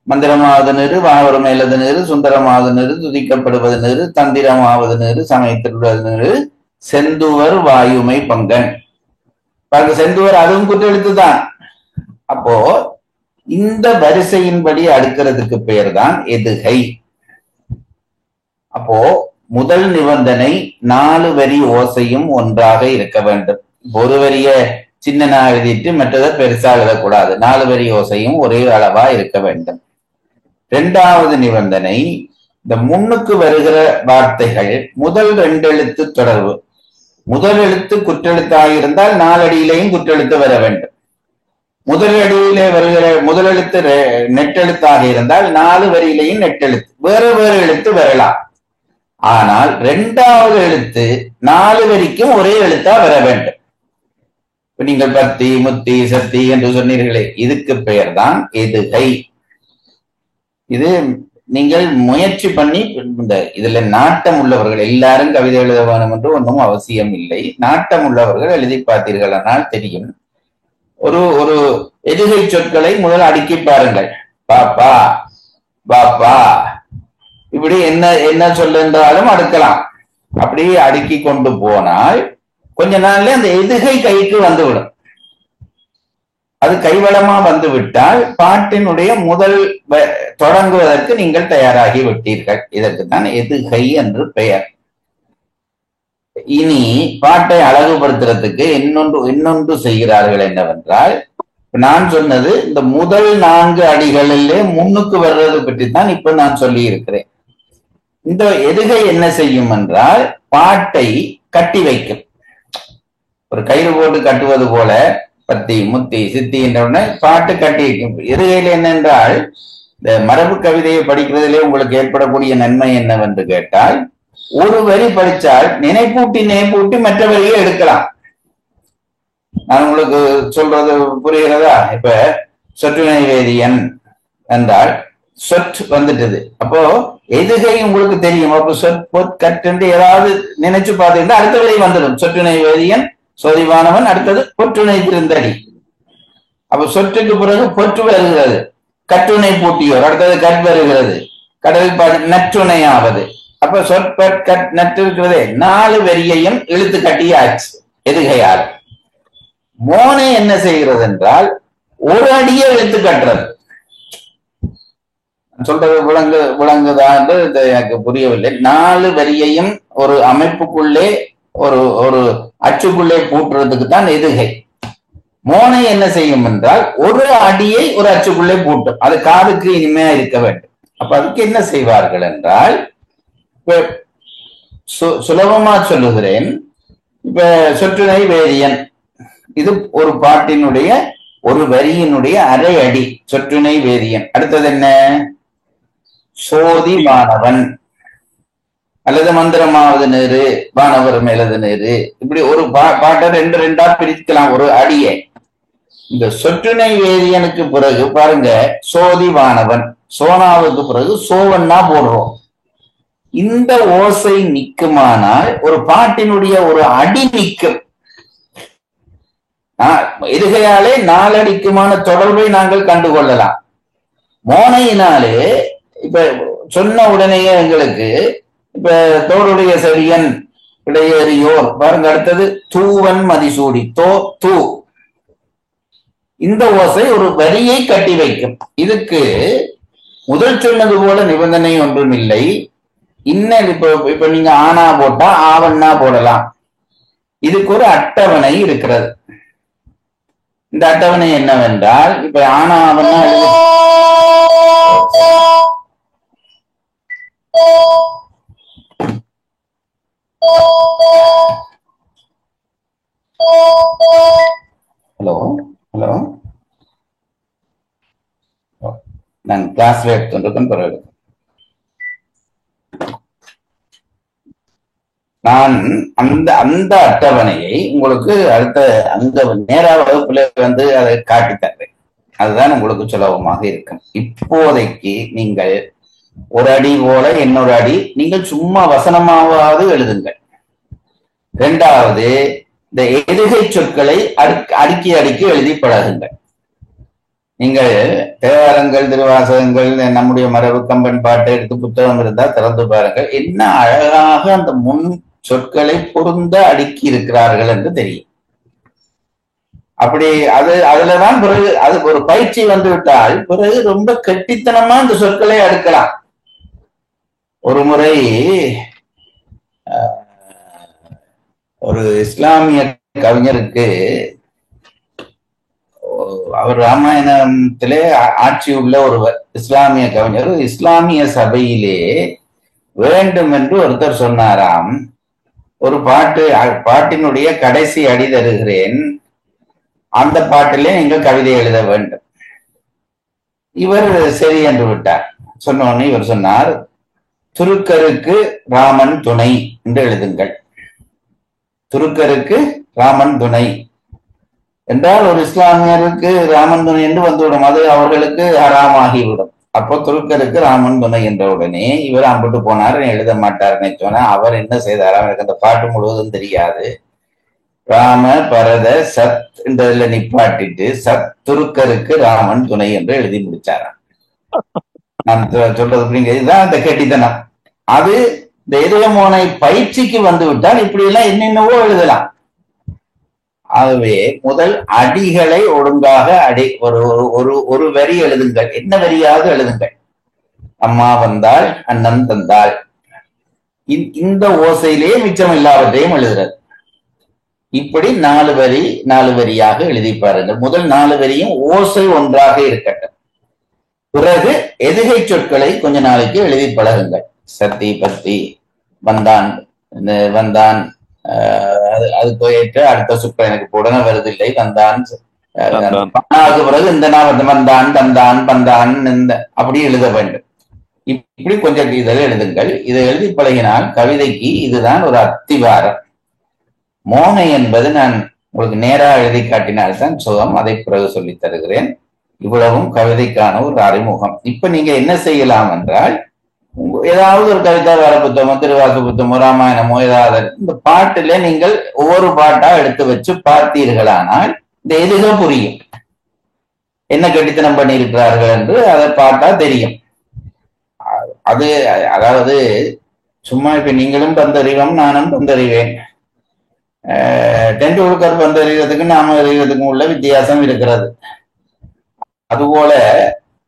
மந்திரமாவது நேரு, வானவர் மேலது நேரு, சுந்தரமாவது நேரு, துதிக்கப்படுவது நேரு, தந்திரமாவது நேரு, சமயத்திலுள்ளது நேரு, செந்துவர் வாயுமை பங்கன். பாருங்க, செந்துவர் அதுவும் குற்றெழுத்து தான். அப்போ இந்த வரிசையின்படி அடுக்கிறதுக்கு பெயர் தான் எதுகை. அப்போ முதல் நிபந்தனை 4 வரி ஓசையும் ஒன்றாக இருக்க வேண்டும். ஒரு வரிய சின்னனா எழுதிட்டு மற்றதை பெருசா எழுதக்கூடாது. 4 வரி ஓசையும் ஒரே அளவா இருக்க வேண்டும். 2வது நிபந்தனை இந்த முன்னுக்கு வருகிற வார்த்தைகள் முதல் 2 எழுத்து தொடர்பு. முதல் எழுத்து குற்றெழுத்தாக இருந்தால் 4 அடியிலேயும் குற்றெழுத்து வர வேண்டும். முதல் அடியிலே வருகிற முதல் எழுத்து நெட்டெழுத்தாக இருந்தால் 4 வரியிலேயும் நெட்டெழுத்து. வேறு வேறு எழுத்து வரலாம். ஆனால் 2வது எழுத்து 4 வரிக்கும் ஒரே எழுத்தா வர வேண்டும். நீங்கள் பத்தி முத்தி சத்தி என்று சொன்னீர்களே, இதுக்கு பெயர் தான் எதுகை. இது நீங்கள் முயற்சி பண்ணி இதுல நாட்டம் உள்ளவர்கள் எல்லாரும் கவிதை எழுத வேணும் என்று ஒன்றும் அவசியம் இல்லை. நாட்டம் உள்ளவர்கள் எழுதி பார்த்தீர்கள் ஆனால் தெரியும். ஒரு எதுகை சொற்களை முதல் அடுக்கி பாருங்கள். பாப்பா பாப்பா இப்படி என்ன சொல்லுன்றாலும் அடுக்கலாம். அப்படியே அடுக்கி கொண்டு போனால் கொஞ்ச நாள்ல அந்த எதுகை கைக்கு வந்துவிடும். அது கைவளமா வந்து விட்டால் பாட்டினுடைய முதல் தொடங்குவதற்கு நீங்கள் தயாராகி விட்டீர்கள். இதற்குத்தான் எதுகை என்று பெயர். இனி பாட்டை அழகுபடுத்துறதுக்கு இன்னொன்று செய்கிறார்கள். என்னவென்றால், நான் சொன்னது இந்த முதல் 4 அடிகளிலே முன்னுக்கு வர்றது பற்றித்தான் இப்ப நான் சொல்லி இருக்கிறேன். இந்த எதுகை என்ன செய்யும் என்றால் பாட்டை கட்டி வைக்கும். ஒரு கயிறு போட்டு கட்டுவது போல பத்தி முத்தி சித்தி என்ற பாட்டு கட்டி வைக்கும். எதுகையில் என்னென்றால், இந்த மரபு கவிதையை படிக்கிறதுலே உங்களுக்கு ஏற்படக்கூடிய நன்மை என்னவென்று கேட்டால், ஒரு வரி படித்தால் நினைப்பூட்டி மற்ற வரியை எடுக்கலாம். நான் உங்களுக்கு சொல்றது புரிகிறதா? இப்ப சொற்றுணை வேதியன் என்றால் சொற் வந்துட்டது. அப்போ எதுகை உங்களுக்கு தெரியும். அப்போ சொற்கட்டு ஏதாவது நினைச்சு பார்த்தீங்கன்னா அடுத்த வரி வந்துடும். சொற்றுணை வேதியன் சோதிவானவன், அடுத்தது பொற்றுணை திருந்தடி. அப்ப சொற்றுக்கு பிறகு பொற்று வருகிறது. கட்டுணை பூட்டியோர், அடுத்தது கட் வருகிறது. கடல் நற்றுணையாவது. அப்ப சொற்பட் நட்டு இருக்கிறதே 4 வரியையும் இழுத்து கட்டியாச்சு எதுகையால். மோனை என்ன செய்கிறது என்றால் ஒரு அடியை இழுத்து கட்டுறது. சொல்றது விளங்குதா என்று எனக்கு புரியவில்லை. 4 வரியையும் ஒரு அமைப்புக்குள்ளே ஒரு அச்சுக்குள்ளே பூட்டுறதுக்கு தான் எதுகை. மோனை என்ன செய்யும் என்றால் ஒரு அடியை ஒரு அச்சுக்குள்ளே பூட்டும். அது காதுக்கு இனிமையா இருக்க வேண்டும். அப்ப அதுக்கு என்ன செய்வார்கள் என்றால், இப்ப சுலபமா சொல்லுகிறேன். இப்ப சொற்றுணை வேதியன் இது ஒரு பாட்டினுடைய ஒரு வரியினுடைய அரை அடி. சொற்றுணை வேதியன். அடுத்தது என்ன? சோதி வானவன் அல்லது மந்திரமாவது நேரு, வானவர் மேலது நேரு. இப்படி ஒரு பாட்டை 2 பிரிக்கலாம் ஒரு அடியை. இந்த சொற்றுணை வேதியனுக்கு பிறகு பாருங்க, சோதி வானவன், சோனாவுக்கு பிறகு சோவன்னா போடுறோம். இந்த ஓசை நிக்குமானால் ஒரு பாட்டினுடைய ஒரு அடி நிற்கும். எதுகையாலே 4 அடிக்குமான தொடர்பை நாங்கள் கண்டுகொள்ளலாம். மோனையினாலே இப்ப சொன்ன உடனேயே எங்களுக்கு இப்ப தோளுடைய செடியன் இடையேறியோர் பாருங்க. அடுத்தது தூவன் மதிசூடி தூ. இந்த ஓசை ஒரு வரியை கட்டி வைக்கும். இதுக்கு முதல் சொன்னது போல நிபந்தனை ஒன்றும் இல்லை. இன்னும் இப்ப நீங்க ஆனா போட்டா ஆவண்ணா போடலாம். இதுக்கு ஒரு அட்டவணை இருக்கிறது. இந்த அட்டவணை என்னவென்றால், இப்ப ஆனா ஆவண்ணா ஹலோ நான் கிளாஸ்ல எடுத்துருக்கேன். பிறகு நான் அந்த அட்டவணையை உங்களுக்கு அடுத்த அந்த நேரா வகுப்புல அதை காட்டி தர்றேன். அதுதான் உங்களுக்கு சுலபமாக இருக்கும். இப்போதைக்கு நீங்கள் ஒரு அடி போல இன்னொரு அடி நீங்கள் சும்மா வசனமாவது எழுதுங்கள். 2வது, இந்த எதுகை சொற்களை அடுக்கி எழுதி பழகுங்கள். நீங்கள் தேவாரங்கள், திருவாசகங்கள், நம்முடைய மரபு கம்பன் பாட்டை எடுத்து புத்தகம் இருந்தா திறந்து பாருங்கள். என்ன அழகாக அந்த முன் சொற்களை பொருந்த அடுக்கி இருக்கிறார்கள் என்று தெரியும். அப்படி அதுலதான் பிறகு அது ஒரு பயிற்சி வந்து விட்டால் பிறகு ரொம்ப கெட்டித்தனமா இந்த சொற்களை அடுக்கலாம். ஒரு முறை ஒரு இஸ்லாமிய கவிஞருக்கு அவர் ராமாயணத்திலே ஆட்சி உள்ள ஒருவர், இஸ்லாமிய கவிஞர், இஸ்லாமிய சபையிலே வேண்டும் என்று ஒருத்தர் சொன்னாராம். ஒரு பாட்டினுடைய கடைசி அடி தருகிறேன், அந்த பாட்டிலே நீங்கள் கவிதை எழுத வேண்டும். இவர் சரி என்று விட்டார். சொன்னோன்னு இவர் சொன்னார், துருக்கருக்கு ராமன் துணை என்று எழுதுங்கள். துருக்கருக்கு ராமன் துணை என்றால் ஒரு இஸ்லாமியருக்கு ராமன் துணை என்று வந்துவிடும், அது அவர்களுக்கு ஹராமாகிவிடும். அப்போ துருக்கருக்கு ராமன் துணை என்ற உடனே இவர் அம்பிட்டு போனார், எழுத மாட்டார்னு சொன்னா அவர் என்ன செய்தார், அவருக்கு அந்த பாட்டு முழுவதும் தெரியாது. ராம பரத சத் என்றதுல நிப்பாட்டிட்டு சத் துருக்கருக்கு ராமன் துணை என்று எழுதி முடிச்சாராம். நான் சொல்றது புரியுங்க, இதுதான் அந்த கெட்டித்தனம். அது இந்த எதிரமோனை பயிற்சிக்கு வந்து விட்டால் இப்படி எல்லாம் என்னென்னவோ எழுதலாம். ஆகவே முதல் அடிகளை ஒழுங்காக ஒரு வரி எழுதுங்கள். என்ன வரியாவது எழுதுங்கள். அம்மா வந்தாள், அண்ணன் தந்தாள், இந்த ஓசையிலேயே மிச்சம் எல்லாவற்றையும் எழுதுறது. இப்படி 4 வரியாக எழுதி பாருங்கள். முதல் 4 வரியும் ஓசை ஒன்றாக இருக்கட்டும். பிறகு எதுகை சொற்களை கொஞ்ச நாளைக்கு எழுதி பழகுங்கள். சத்தி பத்தி வந்தான் வந்தான், அது போயிட்டு அடுத்த சுற்று எனக்கு உடனே வருதில்லை. வந்தான் பிறகு இந்த வந்தான் தந்தான் பந்தான் இந்த அப்படி எழுத வேண்டும். இப்படி கொஞ்சம் இதில் எழுதுங்கள். இதை எழுதி பழகினால் கவிதைக்கு இதுதான் ஒரு அத்திவாரம். மோனை என்பது நான் உங்களுக்கு நேராக எழுதி காட்டினால்தான் சுகம். அதை பிறகு சொல்லித் தருகிறேன். இவ்வளவும் கவிதைக்கான ஒரு அறிமுகம். இப்ப நீங்க என்ன செய்யலாம் என்றால், ஏதாவது ஒரு கவிதா வர புத்தகமோ திருவாசு புத்தகமோ ராமாயணமோ ஏதாவது இந்த பாட்டுல நீங்கள் ஒவ்வொரு பாட்டா எடுத்து வச்சு பார்த்தீர்களானால் இந்த எதுக புரியும், என்ன கெட்டித்தனம் பண்ணியிருக்கிறார்கள் என்று அதை பார்த்தா தெரியும். அது அதாவது சும்மா இப்ப நீங்களும் பந்தறிவோம், நானும் பந்தறிவேன். டெண்டுல்கர் பந்தறிவதுக்கும் நாம அறிவதுக்கும் உள்ள வித்தியாசம் இருக்கிறது. அதுபோல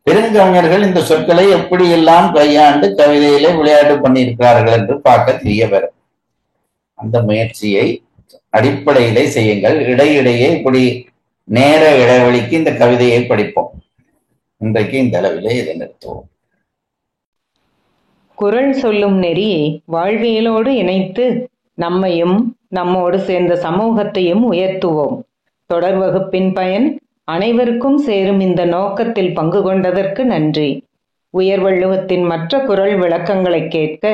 பெருங்கவிஞர்கள் இந்த சொற்களை எப்படி எல்லாம் கையாண்டு கவிதையிலே விளையாட்டு பண்ணியிருக்கிறார்கள் என்று பார்க்க தெரிய வரும். அந்த முயற்சியை அடிப்படையிலே செய்யுங்கள். இடையிடையே இப்படி நேர இடைவெளிக்கு இந்த கவிதையை படிப்போம். இன்றைக்கு இந்த அளவிலே இதை நிறுத்துவோம். குறள் சொல்லும் நெறியை வாழ்வியலோடு இணைத்து நம்மையும் நம்மோடு சேர்ந்த சமூகத்தையும் உயர்த்துவோம். தொடர் வகுப்பின் பயன் அனைவருக்கும் சேரும் இந்த நோக்கத்தில் பங்கு கொண்டதற்கு நன்றி. உயர்வள்ளுவத்தின் மற்ற குறள் விளக்கங்களை கேட்க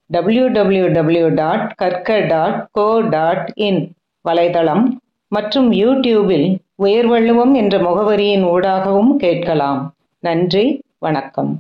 www.karka.co.in வலைதளம் மற்றும் யூடியூபில் உயர்வள்ளுவம் என்ற முகவரியின் ஊடாகவும் கேட்கலாம். நன்றி, வணக்கம்.